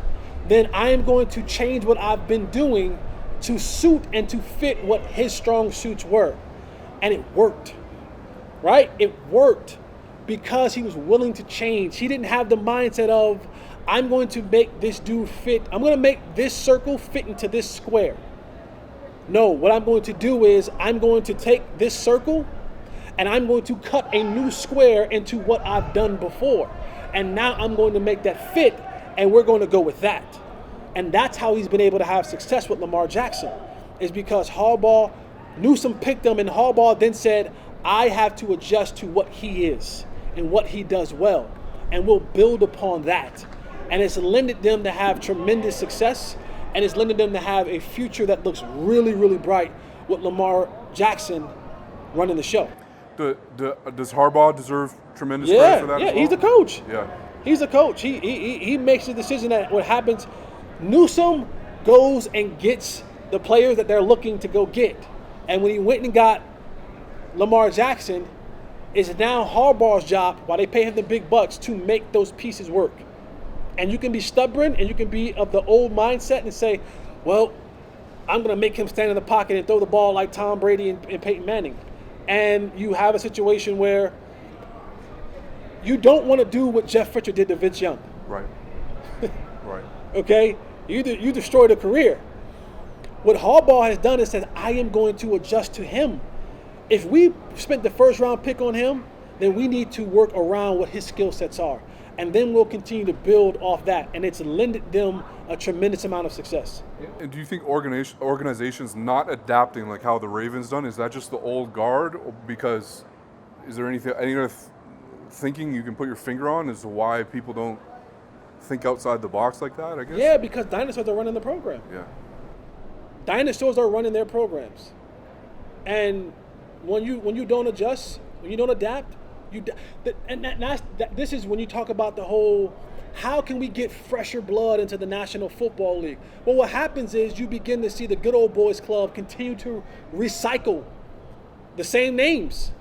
then I am going to change what I've been doing to suit and to fit what his strong suits were. And it worked, right? It worked because he was willing to change. He didn't have the mindset of, I'm going to make this dude fit. I'm going to make this circle fit into this square. No, what I'm going to do is I'm going to take this circle and I'm going to cut a new square into what I've done before. And now I'm going to make that fit, and we're going to go with that. And that's how he's been able to have success with Lamar Jackson, is because Newsome picked him, and Harbaugh then said, I have to adjust to what he is. in what he does well, and we'll build upon that. And it's lended them to have tremendous success, and it's lended them to have a future that looks really, really bright with Lamar Jackson running the show. Does Harbaugh deserve tremendous credit for that? Yeah, as well? he's the coach. Yeah, he's the coach. He makes the decision that what happens. Newsom goes and gets the players that they're looking to go get, and when he went and got Lamar Jackson, it's now Harbaugh's job, while they pay him the big bucks, to make those pieces work. And you can be stubborn, and you can be of the old mindset and say, well, I'm going to make him stand in the pocket and throw the ball like Tom Brady and Peyton Manning. And you have a situation where you don't want to do what Jeff Fisher did to Vince Young. right, right. Okay? You destroyed a career. What Harbaugh has done is said, I am going to adjust to him. If we spent the first round pick on him, then we need to work around what his skill sets are. And then we'll continue to build off that. And it's lended them a tremendous amount of success. And do you think organizations not adapting like how the Ravens done, is that just the old guard? Or because is there any other thinking you can put your finger on as to why people don't think outside the box like that, I guess? Yeah, because dinosaurs are running the program. Yeah. Dinosaurs are running their programs. And when you don't adjust, when you don't adapt, this is when you talk about the whole, how can we get fresher blood into the National Football League? Well, what happens is you begin to see the good old boys club continue to recycle the same names.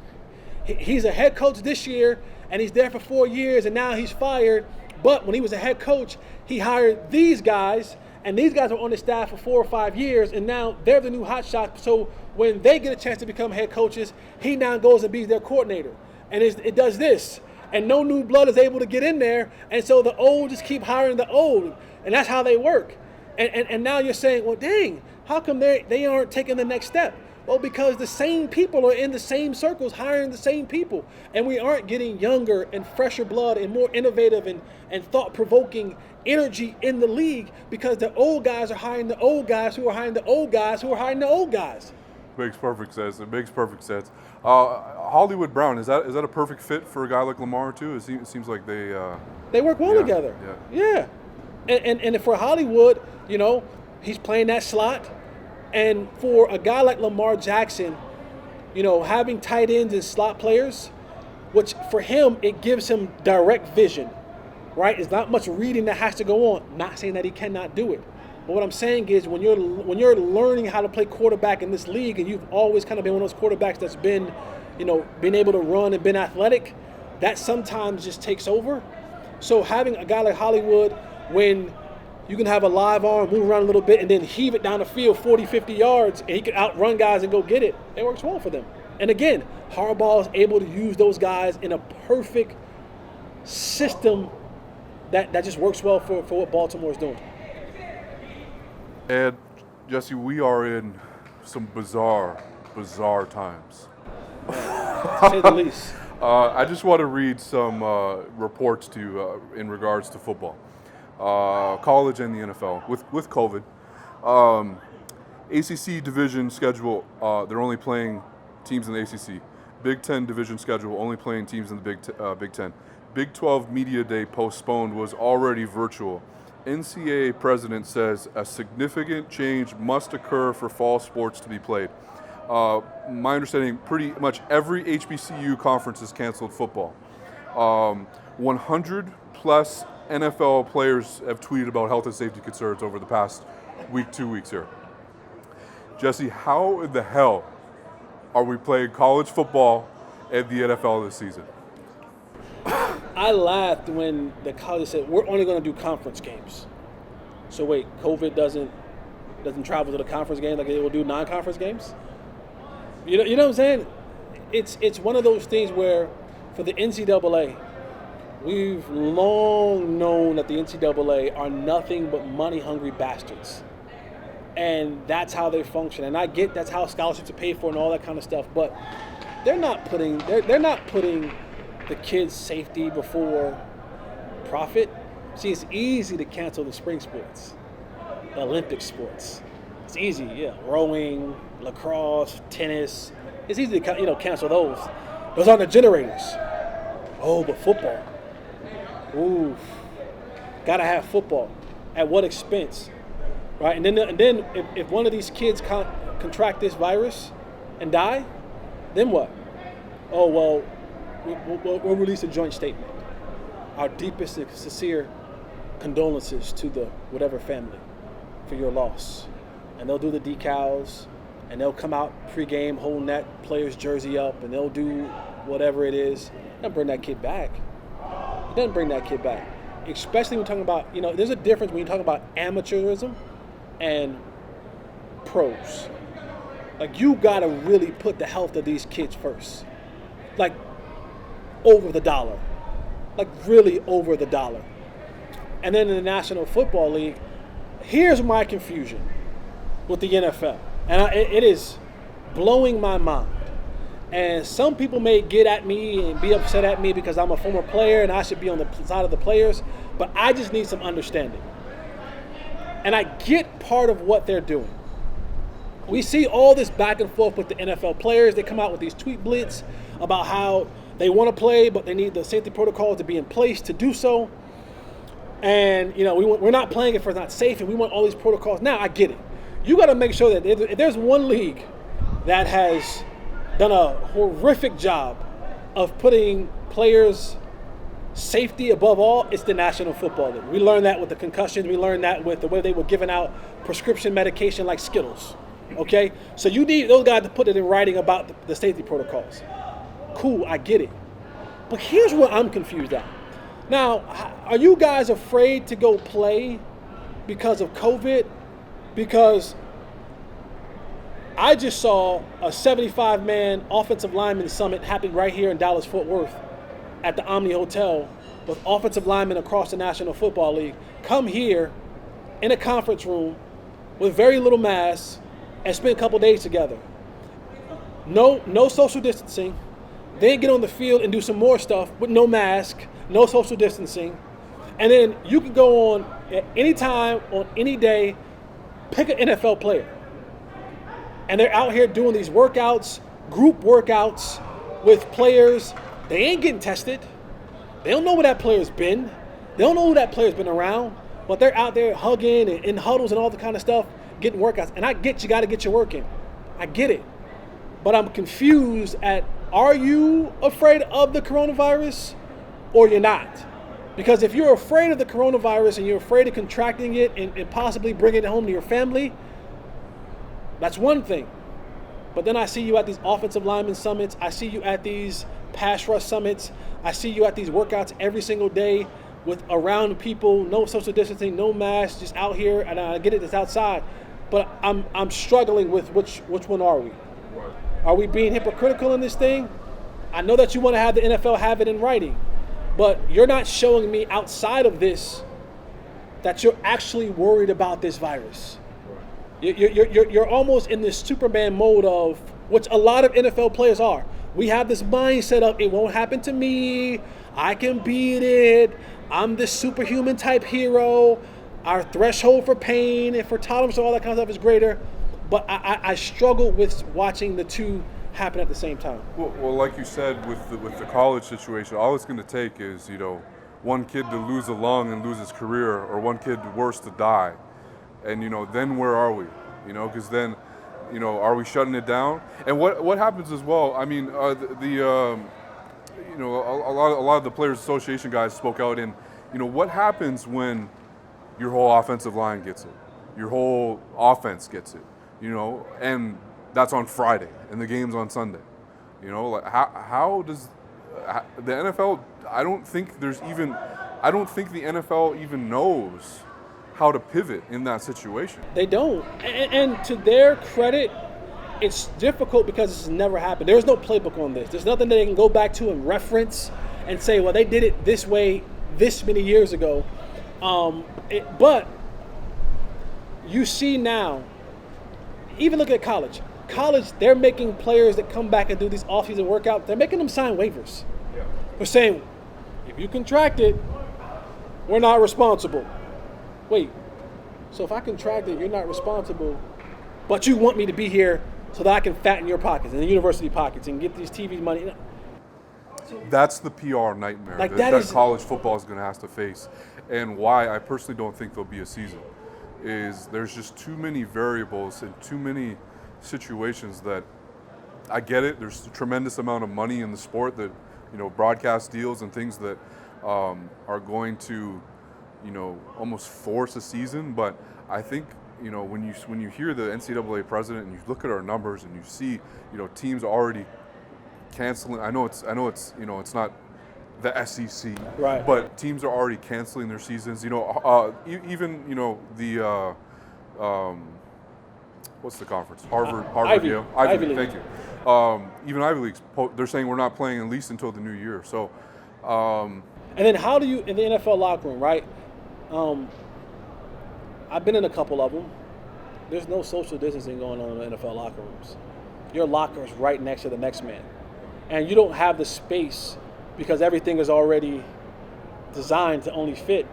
He's a head coach this year, and he's there for 4 years, and now he's fired. But when he was a head coach, he hired these guys, and these guys were on his staff for 4 or 5 years, and now they're the new hot shots. So when they get a chance to become head coaches, he now goes and be their coordinator. And it does this. And no new blood is able to get in there, and so the old just keep hiring the old. And that's how they work. And now you're saying, well, dang, how come they aren't taking the next step? Well, because the same people are in the same circles hiring the same people. And we aren't getting younger and fresher blood and more innovative and thought-provoking energy in the league, because the old guys are hiring the old guys who are hiring the old guys who are hiring the old guys. Makes perfect sense. It makes perfect sense. Hollywood Brown, is that a perfect fit for a guy like Lamar too? It seems like they work well together. Yeah. And for Hollywood, he's playing that slot. And for a guy like Lamar Jackson, having tight ends and slot players, which for him, it gives him direct vision, right? There's not much reading that has to go on. Not saying that he cannot do it. But what I'm saying is when you're learning how to play quarterback in this league, and you've always kind of been one of those quarterbacks that's been, been able to run and been athletic, that sometimes just takes over. So having a guy like Hollywood, when you can have a live arm, move around a little bit, and then heave it down the field 40, 50 yards, and he can outrun guys and go get it, it works well for them. And again, Harbaugh is able to use those guys in a perfect system that just works well for what Baltimore is doing. And Jesse, we are in some bizarre times. To say the least. I just want to read some reports to you in regards to football, college and the NFL with COVID. ACC division schedule, they're only playing teams in the ACC. Big Ten division schedule, only playing teams in the Big Ten. Big 12 Media Day postponed, was already virtual. NCAA president says a significant change must occur for fall sports to be played. My understanding, pretty much every HBCU conference has canceled football. 100 plus NFL players have tweeted about health and safety concerns over the past week, 2 weeks here. Jesse, how in the hell are we playing college football and the NFL this season? I laughed when the college said, we're only going to do conference games. So wait, COVID doesn't travel to the conference game like it will do non-conference games? You know what I'm saying? It's one of those things where for the NCAA, we've long known that the NCAA are nothing but money-hungry bastards. And that's how they function. And I get that's how scholarships are paid for and all that kind of stuff. But they're not putting the kids' safety before profit. See, it's easy to cancel the spring sports, the Olympic sports. It's easy, yeah. Rowing, lacrosse, tennis. It's easy to cancel those. Those aren't the generators. Oh, but football. Ooh, gotta have football. At what expense, right? And then if one of these kids contract this virus and die, then what? Oh well, we'll release a joint statement. Our deepest and sincere condolences to the whatever family for your loss, and they'll do the decals, and they'll come out pregame holding that player's jersey up, and they'll do whatever it is. It doesn't bring that kid back. It doesn't bring that kid back. Especially when we're talking about, there's a difference when you're talking about amateurism and pros. Like, you gotta really put the health of these kids first. Like, over the dollar. Like, really over the dollar. And then in the National Football League, here's my confusion with the NFL. And it is blowing my mind. And some people may get at me and be upset at me because I'm a former player and I should be on the side of the players, but I just need some understanding. And I get part of what they're doing. We see all this back and forth with the NFL players. They come out with these tweet blitz about how they want to play, but they need the safety protocols to be in place to do so. And, we're not playing if it's not safe, and we want all these protocols. Now, I get it. You got to make sure that if there's one league that has done a horrific job of putting players' safety above all, it's the National Football League. We learned that with the concussions. We learned that with the way they were giving out prescription medication like Skittles. Okay? So you need those guys to put it in writing about the safety protocols. Cool, I get it. But here's what I'm confused at. Now, are you guys afraid to go play because of COVID? Because I just saw a 75-man offensive lineman summit happen right here in Dallas-Fort Worth at the Omni Hotel with offensive linemen across the National Football League come here in a conference room with very little masks and spend a couple days together. No social distancing. Then get on the field and do some more stuff with no mask, no social distancing. And then you can go on at any time, on any day, pick an NFL player. And they're out here doing these workouts, group workouts with players. They ain't getting tested. They don't know where that player's been. They don't know who that player's been around. But they're out there hugging and in huddles and all the kind of stuff, getting workouts. And I get you got to get your work in. I get it. But I'm confused at, are you afraid of the coronavirus or you're not? Because if you're afraid of the coronavirus and you're afraid of contracting it and possibly bringing it home to your family, that's one thing. But then I see you at these offensive lineman summits. I see you at these pass rush summits. I see you at these workouts every single day with around people, no social distancing, no mask, just out here. And I get it, it's outside. But I'm struggling with which one are we? Are we being hypocritical in this thing? I know that you want to have the NFL have it in writing, but you're not showing me outside of this that you're actually worried about this virus. You're almost in this Superman mode of, which a lot of NFL players are. We have this mindset of, it won't happen to me. I can beat it. I'm this superhuman type hero. Our threshold for pain and for tolerance and all that kind of stuff is greater. But I struggle with watching the two happen at the same time. Well, like you said, with the college situation, all it's going to take is, one kid to lose a lung and lose his career, or one kid worse to die. And, then where are we? Because then, are we shutting it down? And what happens as well, I mean, a lot of the Players Association guys spoke out in, what happens when your whole offensive line gets it? Your whole offense gets it, and that's on Friday and the game's on Sunday. How does the NFL, I don't think the NFL even knows how to pivot in that situation. They don't. And to their credit, it's difficult because it's never happened. There's no playbook on this. There's nothing that they can go back to and reference and say, well, they did it this way this many years ago. But you see now, even look at college. College, they're making players that come back and do these off-season workouts, they're making them sign waivers. Yeah. They're saying, if you contract it, we're not responsible. Wait, so if I contract it, you're not responsible, but you want me to be here so that I can fatten your pockets and the university pockets and get these TV money. That's the PR nightmare Like, that college football is going to have to face. And why I personally don't think there'll be a season is there's just too many variables and too many situations that I get it. There's a tremendous amount of money in the sport that, broadcast deals and things that are going to, almost force a season. But I think, when you hear the NCAA president and you look at our numbers and you see, teams already canceling. I know it's it's not the SEC, right? But teams are already canceling their seasons. Even the what's the conference? Harvard, Yale, Ivy League. Thank you. Even Ivy Leagues, they're saying we're not playing at least until the new year. So, and then how do you in the NFL locker room, right? I've been in a couple of them. There's no social distancing going on in the NFL locker rooms. Your locker is right next to the next man, and you don't have the space because everything is already designed to only fit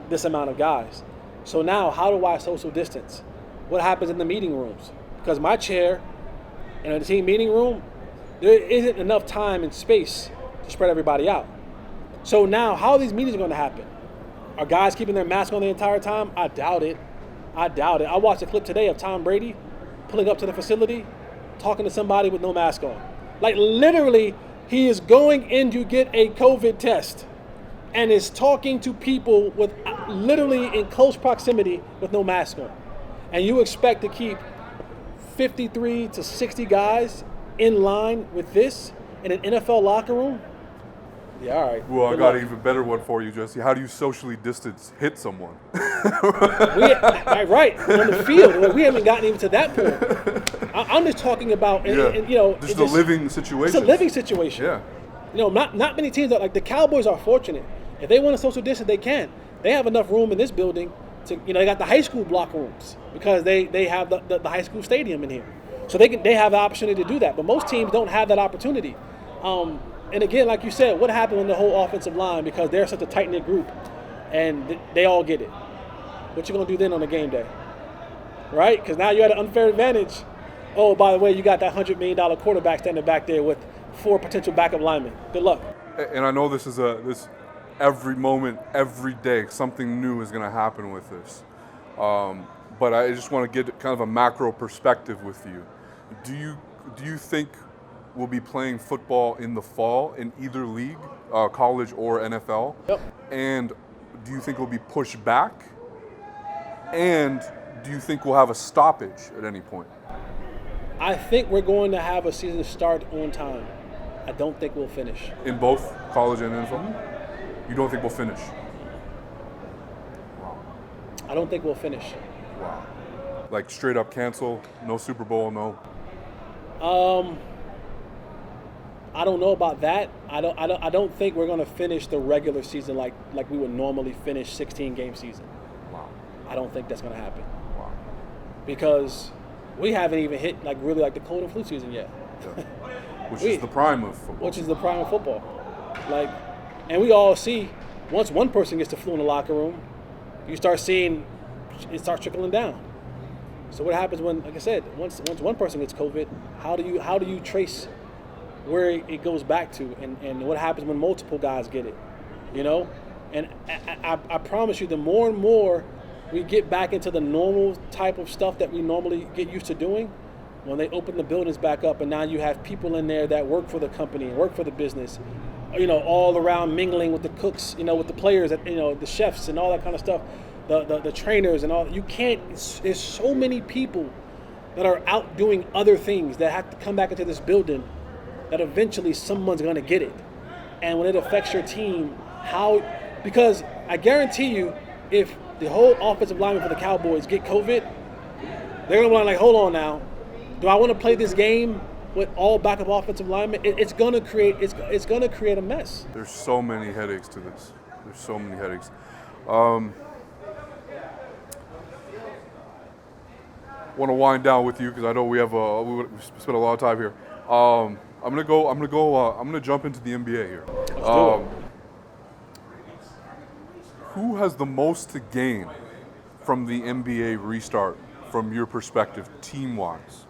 this amount of guys. So now, how do I social distance? What happens in the meeting rooms? Because my chair in the team meeting room, there isn't enough time and space to spread everybody out. So now, how are these meetings going to happen? Are guys keeping their mask on the entire time? I doubt it. I watched a clip today of Tom Brady pulling up to the facility, talking to somebody with no mask on. Like, literally, he is going in to get a COVID test and is talking to people with literally in close proximity with no mask on. And you expect to keep 53 to 60 guys in line with this in an NFL locker room? Yeah, all right. Well, I got an even better one for you, Jesse. How do you socially distance hit someone? Right, on the field. We haven't gotten even to that point. I'm just talking about, just a living situation. It's a living situation. Yeah. Not many teams, like the Cowboys are fortunate. If they want to social distance, they can. They have enough room in this building to, they got the high school block rooms because they have the high school stadium in here. So they have the opportunity to do that. But most teams don't have that opportunity. And again, like you said, what happened when the whole offensive line, because they're such a tight-knit group and they all get it? What you going to do then on a game day? Right? Because now you're at an unfair advantage. Oh, by the way, you got that $100 million quarterback standing back there with 4 potential backup linemen. Good luck. And I know this is this every moment, every day, something new is going to happen with this. But I just want to get kind of a macro perspective with you. Do you think we'll be playing football in the fall in either league, college or NFL? Yep. And do you think we'll be pushed back? And do you think we'll have a stoppage at any point? I think we're going to have a season start on time. I don't think we'll finish. In both college and NFL? Mm-hmm. You don't think we'll finish? Wow. I don't think we'll finish. Wow. Like straight up cancel, no Super Bowl, no? I don't know about that. I don't think we're going to finish the regular season like we would normally finish 16-game season. Wow. I don't think that's going to happen. Wow. Because we haven't even hit really the cold and flu season yet. Yeah. Which is the prime of football. Which is the prime of football. And we all see once one person gets the flu in the locker room, you start seeing it starts trickling down. So what happens when, like I said, once one person gets COVID, how do you trace where it goes back to, and what happens when multiple guys get it, And I promise you, the more and more we get back into the normal type of stuff that we normally get used to doing, when they open the buildings back up and now you have people in there that work for the company and work for the business, all around mingling with the cooks, with the players, the chefs and all that kind of stuff, the trainers and all. There's so many people that are out doing other things that have to come back into this building that eventually someone's going to get it. And when it affects your team, because I guarantee you, if the whole offensive linemen for the Cowboys get COVID, they're going to be like, hold on now, do I want to play this game with all backup offensive linemen? It's going to create a mess. There's so many headaches to this. There's so many headaches. Want to wind down with you because I know we spent a lot of time here. I'm gonna jump into the NBA here. Let's do it. Who has the most to gain from the NBA restart, from your perspective, team-wise?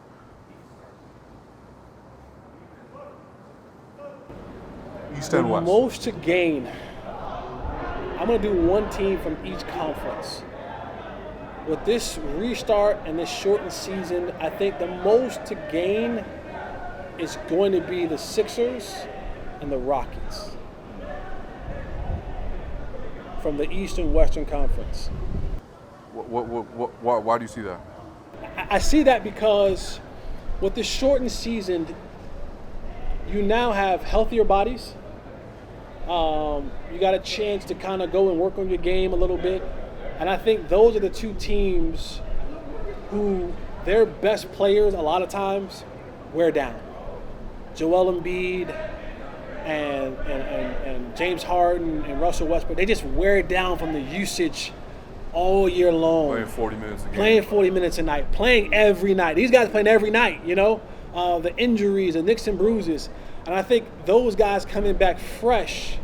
East and West. Most to gain. I'm going to do one team from each conference. With this restart and this shortened season, I think the most to gain is going to be the Sixers and the Rockets from the East and Western Conference. Why do you see that? I see that because with this shortened season, you now have healthier bodies. You got a chance to kind of go and work on your game a little bit. And I think those are the two teams who their best players a lot of times wear down. Joel Embiid and James Harden and Russell Westbrook, they just wear down from the usage all year long. Playing 40 minutes a game. Playing 40 minutes a night. Playing every night. These guys playing every night, you know? The injuries, the nicks and bruises. And I think those guys coming back fresh,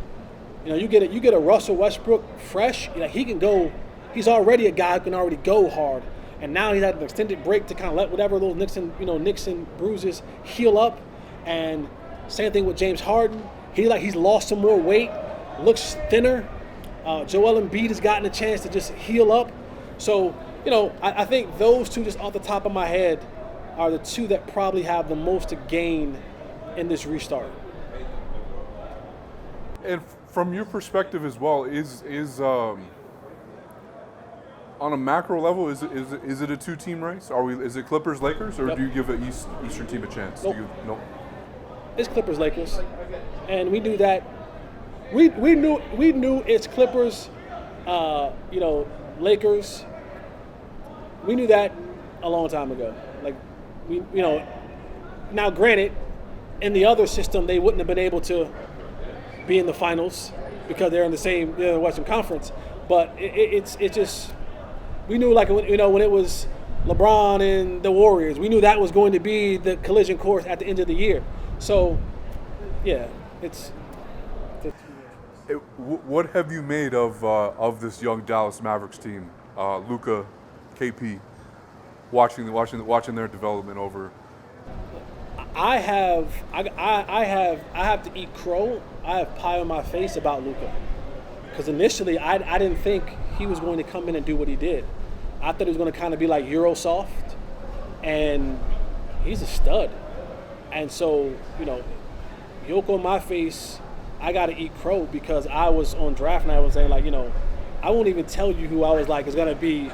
you know, you get a Russell Westbrook fresh, you know, he can go. He's already a guy who can already go hard, and now he's had an extended break to kind of let whatever those nicks and bruises heal up. And same thing with James Harden. He's lost some more weight, looks thinner. Joel Embiid has gotten a chance to just heal up. So, you know, I think those two, just off the top of my head, are the two that probably have the most to gain in this restart. And from your perspective as well, is on a macro level, is it a two-team race? Is it Clippers Lakers, or Yep. do you give an Eastern team a chance? Nope. Nope. It's Clippers Lakers, and we knew that. We knew it's Clippers, Lakers. We knew that a long time ago. Like now granted, in the other system they wouldn't have been able to be in the finals because they're in the same Western Conference. But it's just. We knew, like, when it was LeBron and the Warriors, we knew that was going to be the collision course at the end of the year. So, yeah, it's. What have you made of this young Dallas Mavericks team, Luka, KP, watching their development over? I have to eat crow. I have pie on my face about Luka, because initially I didn't think he was going to come in and do what he did. I thought he was going to kind of be like Eurosoft, and he's a stud. And so, yolk on my face, I got to eat crow, because I was on draft night. I was saying, like, I won't even tell you who I was like is going to be.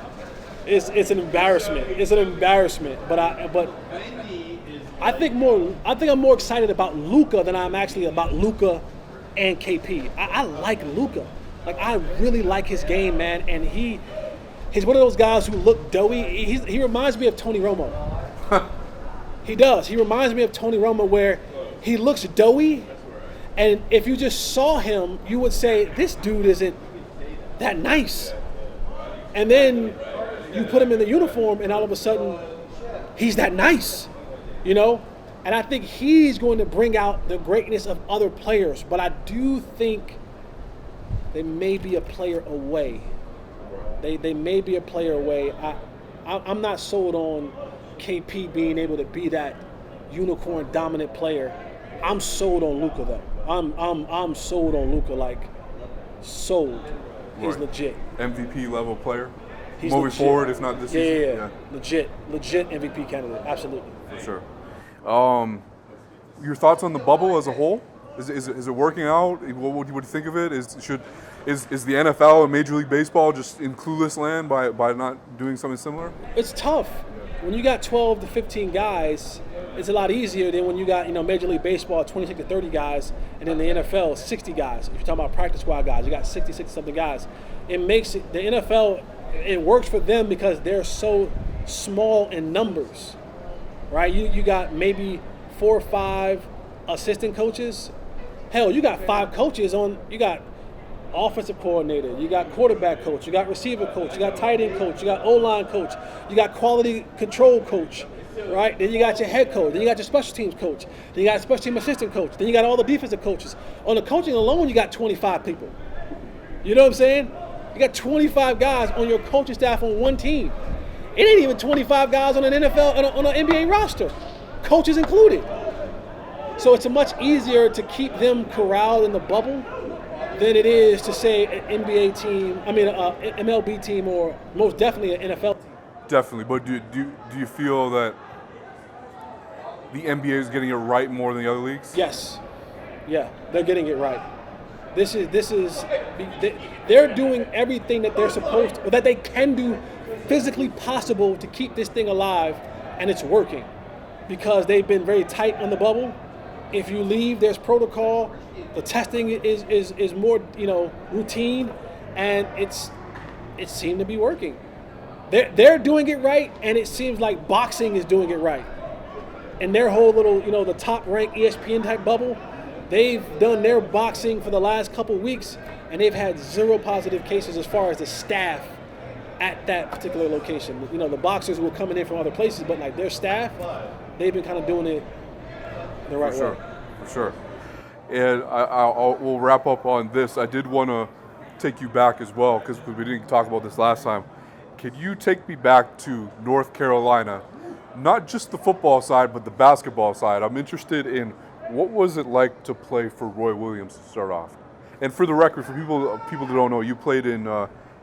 It's an embarrassment. It's an embarrassment. But I think I'm more excited about Luka than I'm actually about Luka and KP. I like Luka. Like, I really like his game, man. And he's one of those guys who look doughy. He reminds me of Tony Romo. He does. He reminds me of Tony Romo, where he looks doughy, and if you just saw him, you would say, this dude isn't that nice. And then you put him in the uniform, and all of a sudden, he's that nice, And I think he's going to bring out the greatness of other players. But I do think they may be a player away. They may be a player away. I'm not sold on KP being able to be that unicorn dominant player. I'm sold on Luka, though. I'm sold on Luka, like sold. He's Right. legit. MVP level player. He's moving legit. forward, if not this season. Yeah. Legit MVP candidate. Absolutely. For sure. Your thoughts on the bubble as a whole? Is it working out? What do you think of it? Is the NFL and Major League Baseball just in clueless land by not doing something similar? It's tough. When you got 12 to 15 guys, it's a lot easier than when you got, Major League Baseball, 26 to 30 guys, and then the NFL, 60 guys. If you're talking about practice squad guys, you got 66 something guys. It makes it, the NFL, it works for them because they're so small in numbers, right? You got maybe 4 or 5 assistant coaches. Hell, you got 5 coaches you got offensive coordinator, you got quarterback coach, you got receiver coach, you got tight end coach, you got O-line coach, you got quality control coach, right? Then you got your head coach, then you got your special teams coach, then you got a special team assistant coach, then you got all the defensive coaches. On the coaching alone, you got 25 people. You know what I'm saying? You got 25 guys on your coaching staff on one team. It ain't even 25 guys on an NFL, on an NBA roster, coaches included. So it's much easier to keep them corralled in the bubble than it is to say an NBA team, an MLB team, or most definitely an NFL team. Definitely, but do you feel that the NBA is getting it right more than the other leagues? Yes. Yeah, they're getting it right. They're doing everything that they're supposed to, or that they can do physically possible to keep this thing alive, and it's working because they've been very tight on the bubble. If you leave, there's protocol. The testing is more, routine, and it seemed to be working. They're doing it right, and it seems like boxing is doing it right. And their whole little, the top-ranked ESPN type bubble, they've done their boxing for the last couple weeks, and they've had 0 positive cases as far as the staff at that particular location. The boxers were coming in from other places, but like their staff, they've been kind of doing it the right way. For sure. And we'll wrap up on this. I did want to take you back as well, because we didn't talk about this last time. Could you take me back to North Carolina, not just the football side, but the basketball side? I'm interested in what was it like to play for Roy Williams to start off? And for the record, for people that don't know, you played in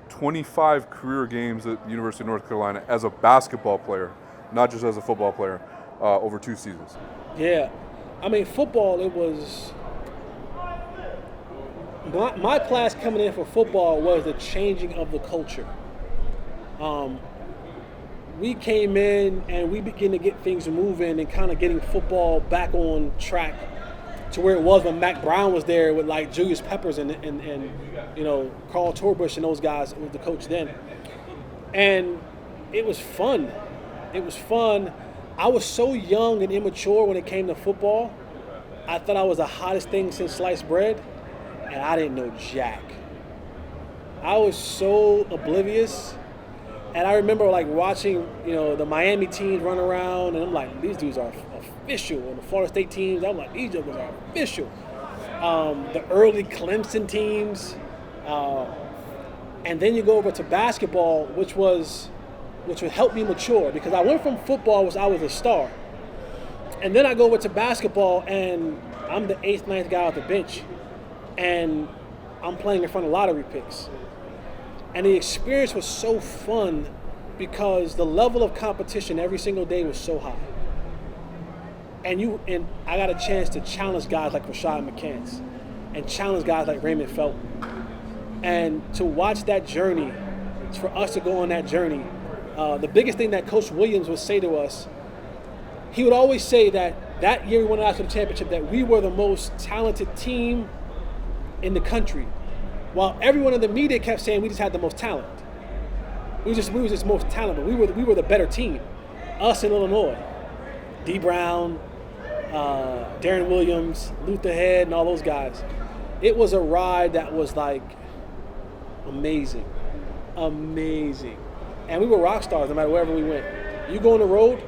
25 career games at the University of North Carolina as a basketball player, not just as a football player, over 2 seasons. Yeah. Football, it was... My class coming in for football was the changing of the culture. We came in and we began to get things moving and kind of getting football back on track to where it was when Mac Brown was there with like Julius Peppers and Carl Torbush and those guys was the coach then. And it was fun. I was so young and immature when it came to football. I thought I was the hottest thing since sliced bread, and I didn't know jack. I was so oblivious. And I remember like watching, the Miami teams run around, and I'm like, these dudes are official. And the Florida State teams, I'm like, these dudes are official. The early Clemson teams, and then you go over to basketball, which would help me mature, because I went from football, I was a star, and then I go over to basketball, and I'm the 8th, 9th guy off the bench, and I'm playing in front of lottery picks. And the experience was so fun because the level of competition every single day was so high. And I got a chance to challenge guys like Rashad McCants and challenge guys like Raymond Felton. And to watch that journey, for us to go on that journey, the biggest thing that Coach Williams would say to us, he would always say that year we won the national championship, that we were the most talented team in the country. While everyone in the media kept saying we just had the most talent. We were just most talented, but we were the better team. Us in Illinois. D. Brown, Darren Williams, Luther Head, and all those guys. It was a ride that was like amazing. Amazing. And we were rock stars no matter wherever we went. You go on the road,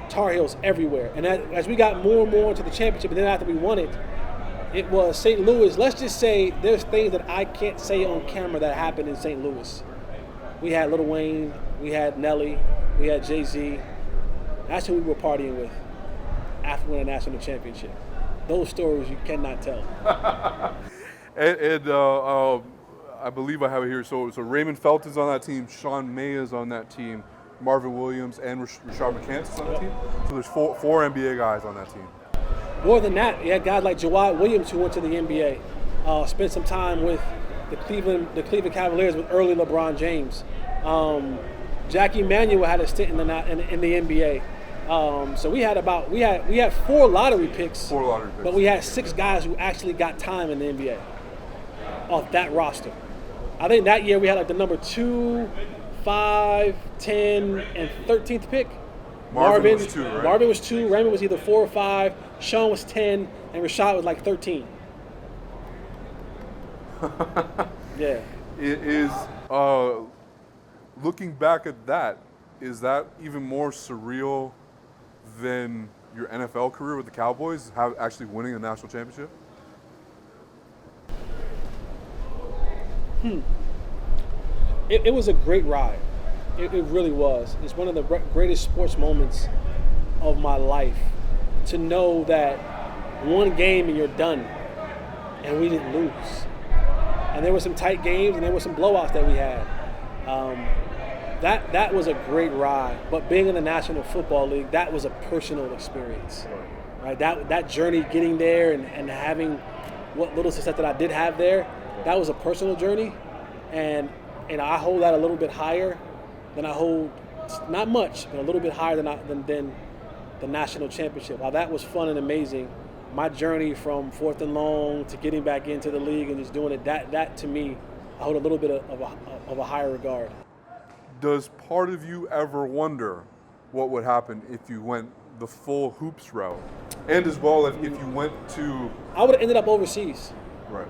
Tar Heels everywhere. And as we got more and more into the championship, and then after we won it, it was St. Louis. Let's just say there's things that I can't say on camera that happened in St. Louis. We had Lil Wayne, we had Nelly, we had Jay-Z. That's who we were partying with after winning a national championship. Those stories you cannot tell. and I believe I have it here. So Raymond Felton's on that team, Sean May is on that team, Marvin Williams and Rashad McCants is on that team. So there's four NBA guys on that team. More than that, you had guys like Jawad Williams who went to the NBA, spent some time with the Cleveland Cavaliers with early LeBron James. Jackie Emanuel had a stint in the NBA. So we had 4 lottery picks. But we had 6 guys who actually got time in the NBA off that roster. I think that year we had like the number 2, 5, 10, and 13th pick. Marvin was 2, right? Marvin was 2. Raymond was either 4 or 5. Sean was 10, and Rashad was like 13. Yeah. It is looking back at that, is that even more surreal than your NFL career with the Cowboys, actually winning a national championship? It was a great ride. It really was. It's one of the greatest sports moments of my life, to know that one game and you're done. And we didn't lose. And there were some tight games and there were some blowouts that we had. That was a great ride. But being in the National Football League, that was a personal experience. Right? That journey getting there and having what little success that I did have there, that was a personal journey. And I hold that a little bit higher than I hold, not much, but a little bit higher than the national championship. While that was fun and amazing, my journey from 4th and long to getting back into the league and just doing it, that to me, I hold a little bit of a higher regard. Does part of you ever wonder what would happen if you went the full hoops route? And as well, if you went to... I would have ended up overseas. Right.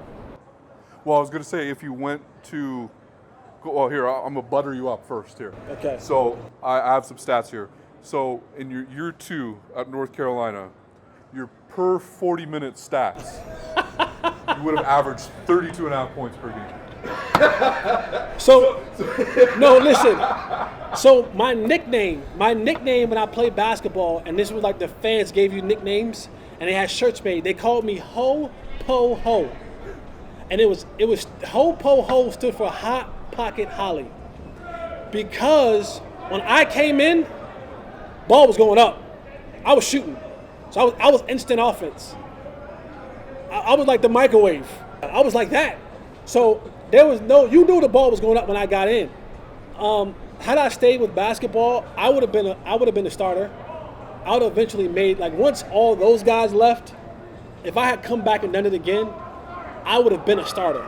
Well, I was going to say, if you went to... Well, here, I'm going to butter you up first here. Okay. So I have some stats here. So in your year 2 at North Carolina, your per 40-minute stats, you would have averaged 32.5 points per game. No, listen. So my nickname when I played basketball, and this was like the fans gave you nicknames, and they had shirts made. They called me Ho Po Ho, and it was Ho Po Ho stood for Hot Pocket Holley, because when I came in, ball was going up. I was shooting, so I was instant offense. I was like the microwave. I was like that. So there was you knew the ball was going up when I got in. Had I stayed with basketball, I would have been a starter. I would have eventually made, like, once all those guys left, if I had come back and done it again, I would have been a starter.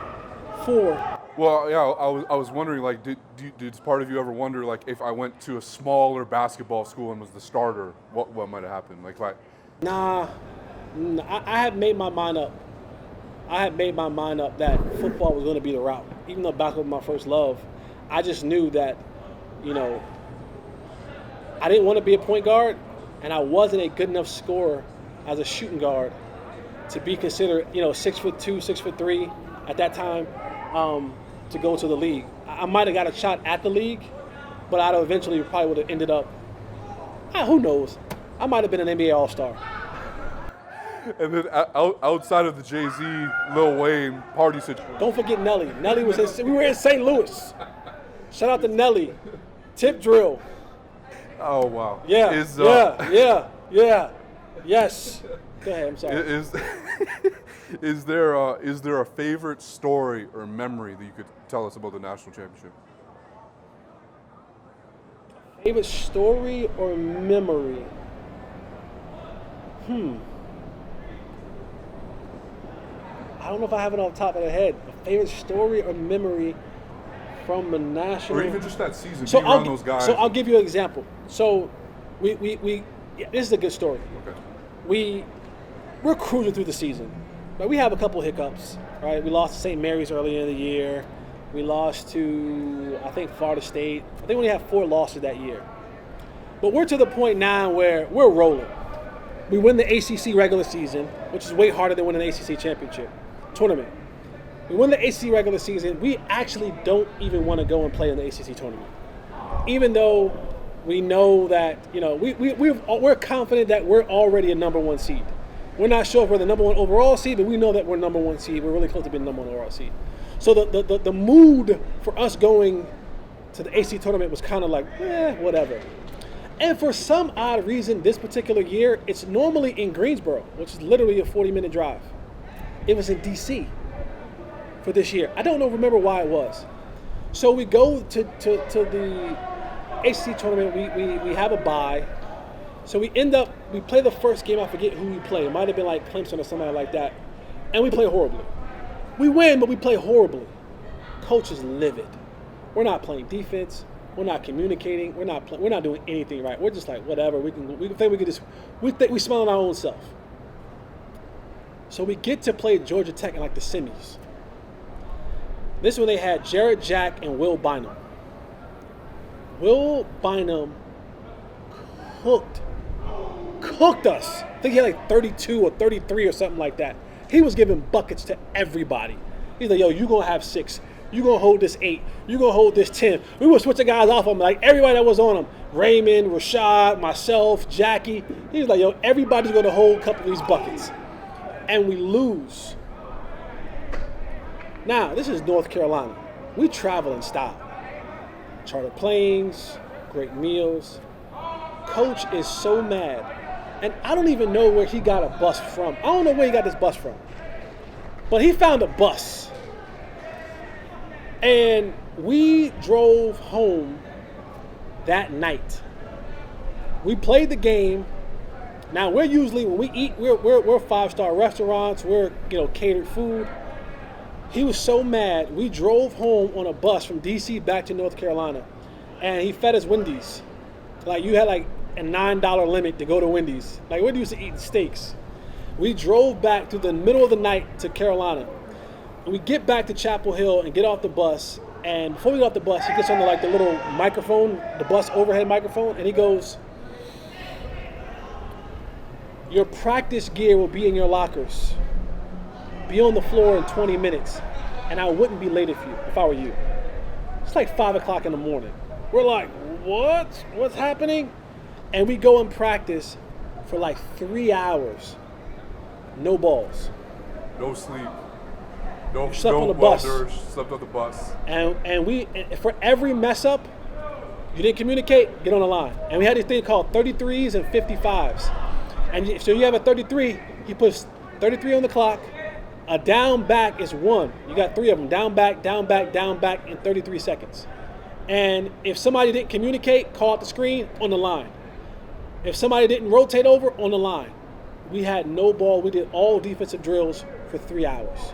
Well, yeah, I was wondering, like, did part of you ever wonder, like, if I went to a smaller basketball school and was the starter, what might have happened? Like, if I... Nah, I had made my mind up. That football was going to be the route. Even though basketball was my first love, I just knew that, I didn't want to be a point guard, and I wasn't a good enough scorer as a shooting guard to be considered, 6'2", 6'3" at that time, to go to the league. I might have got a shot at the league, but I'd eventually probably would have ended up, who knows? I might have been an NBA All-Star. And then outside of the Jay-Z, Lil Wayne party situation. Don't forget Nelly. Nelly we were in St. Louis. Shout out to Nelly. Tip drill. Oh, wow. Yeah. Yes. Go ahead, I'm sorry. Is there a favorite story or memory that you could tell us about the national championship? Favorite story or memory? I don't know if I have it off the top of the head. A favorite story or memory from the national... Or even just that season, being around those guys. So I'll give you an example. So this is a good story. Okay. We're cruising through the season. But we have a couple hiccups, right? We lost to St. Mary's earlier in the year. We lost to, I think, Florida State. I think we only have 4 losses that year. But we're to the point now where we're rolling. We win the ACC regular season, which is way harder than winning an ACC championship tournament. We win the ACC regular season. We actually don't even want to go and play in the ACC tournament, even though we know that we're confident that we're already a number 1 seed. We're not sure if we're the number 1 overall seed, but we know that we're number 1 seed. We're really close to being the number 1 overall seed. So the mood for us going to the ACC tournament was kind of like, whatever. And for some odd reason, this particular year, it's normally in Greensboro, which is literally a 40-minute drive. It was in D.C. for this year. I don't remember why it was. So we go to the ACC tournament. We have a bye. So we play the first game. I forget who we play. It might have been like Clemson or somebody like that. And we play horribly. We win, but we play horribly. Coach is livid. We're not playing defense. We're not communicating. We're not doing anything right. We're just like, whatever. We think we smell on our own self. So we get to play Georgia Tech in like the semis. This is when they had Jared Jack and Will Bynum. Will Bynum cooked us. I think he had like 32 or 33 or something like that. He was giving buckets to everybody. He's like, yo, you gonna have 6. You gonna hold this 8. You gonna hold this 10. We were switching guys off him, like everybody that was on him. Raymond, Rashad, myself, Jackie. He was like, yo, everybody's gonna hold a couple of these buckets. and we lose. Now, this is North Carolina. We travel in style. Charter planes, great meals. Coach is so mad. And I don't even know where he got a bus from. I don't know where he got this bus from. But he found a bus. And we drove home that night. We played the game. Now we're usually, when we eat, we're five-star restaurants, we're catered food. He was so mad, we drove home on a bus from DC back to North Carolina, and he fed us Wendy's. Like, you had like a $9 limit to go to Wendy's. Like, we're used to eating steaks. We drove back through the middle of the night to Carolina. And we get back to Chapel Hill and get off the bus. And before we get off the bus, he gets on the little microphone, the bus overhead microphone, and he goes, "Your practice gear will be in your lockers. Be on the floor in 20 minutes, and I wouldn't be late if I were you." It's like 5 o'clock in the morning. We're like, what? What's happening? And we go and practice for like 3 hours. No balls. No sleep. Slept on the bus. Slept on the bus. And we, for every mess up, you didn't communicate, get on the line. And we had this thing called 33s and 55s. And so you have a 33, he puts 33 on the clock. A down back is 1. You got 3 of them. Down back, down back, down back in 33 seconds. And if somebody didn't communicate, call out the screen, on the line. If somebody didn't rotate over, on the line. We had no ball. We did all defensive drills for 3 hours.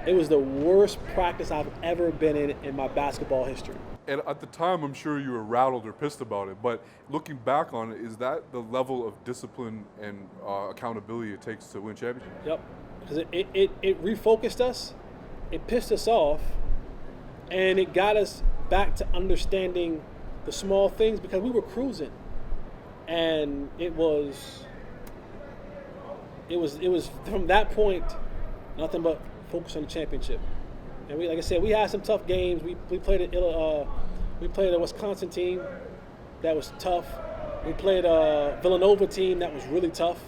It was the worst practice I've ever been in my basketball history. And at the time, I'm sure you were rattled or pissed about it. But looking back on it, is that the level of discipline and accountability it takes to win championships? Yep. Because it refocused us, it pissed us off, and it got us back to understanding the small things because we were cruising. And it was from that point, nothing but focus on the championship. And we, like I said, we had some tough games. We played a Wisconsin team that was tough. We played a Villanova team that was really tough.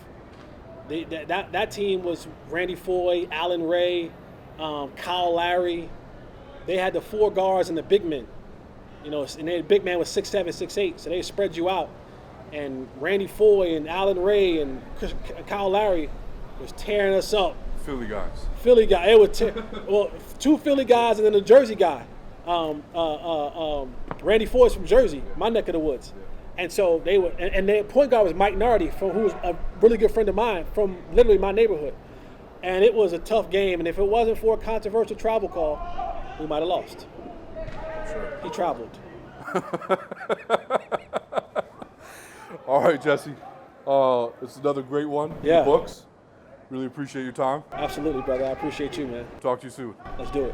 That team was Randy Foye, Allen Ray, Kyle Lowry. They had the 4 guards and the big men. And the big man was 6'7", 6'8", so they spread you out. And Randy Foye and Allen Ray and Kyle Lowry was tearing us up. Philly guys. It was 2 Philly guys and then a Jersey guy. Randy Foye's from Jersey, my neck of the woods. And so they were, and their point guard was Mike Nardi, who was a really good friend of mine from literally my neighborhood. And it was a tough game. And if it wasn't for a controversial travel call, we might have lost. Sure. He traveled. All right, Jesse. It's another great one. Yeah. The Bucs. Really appreciate your time. Absolutely, brother. I appreciate you, man. Talk to you soon. Let's do it.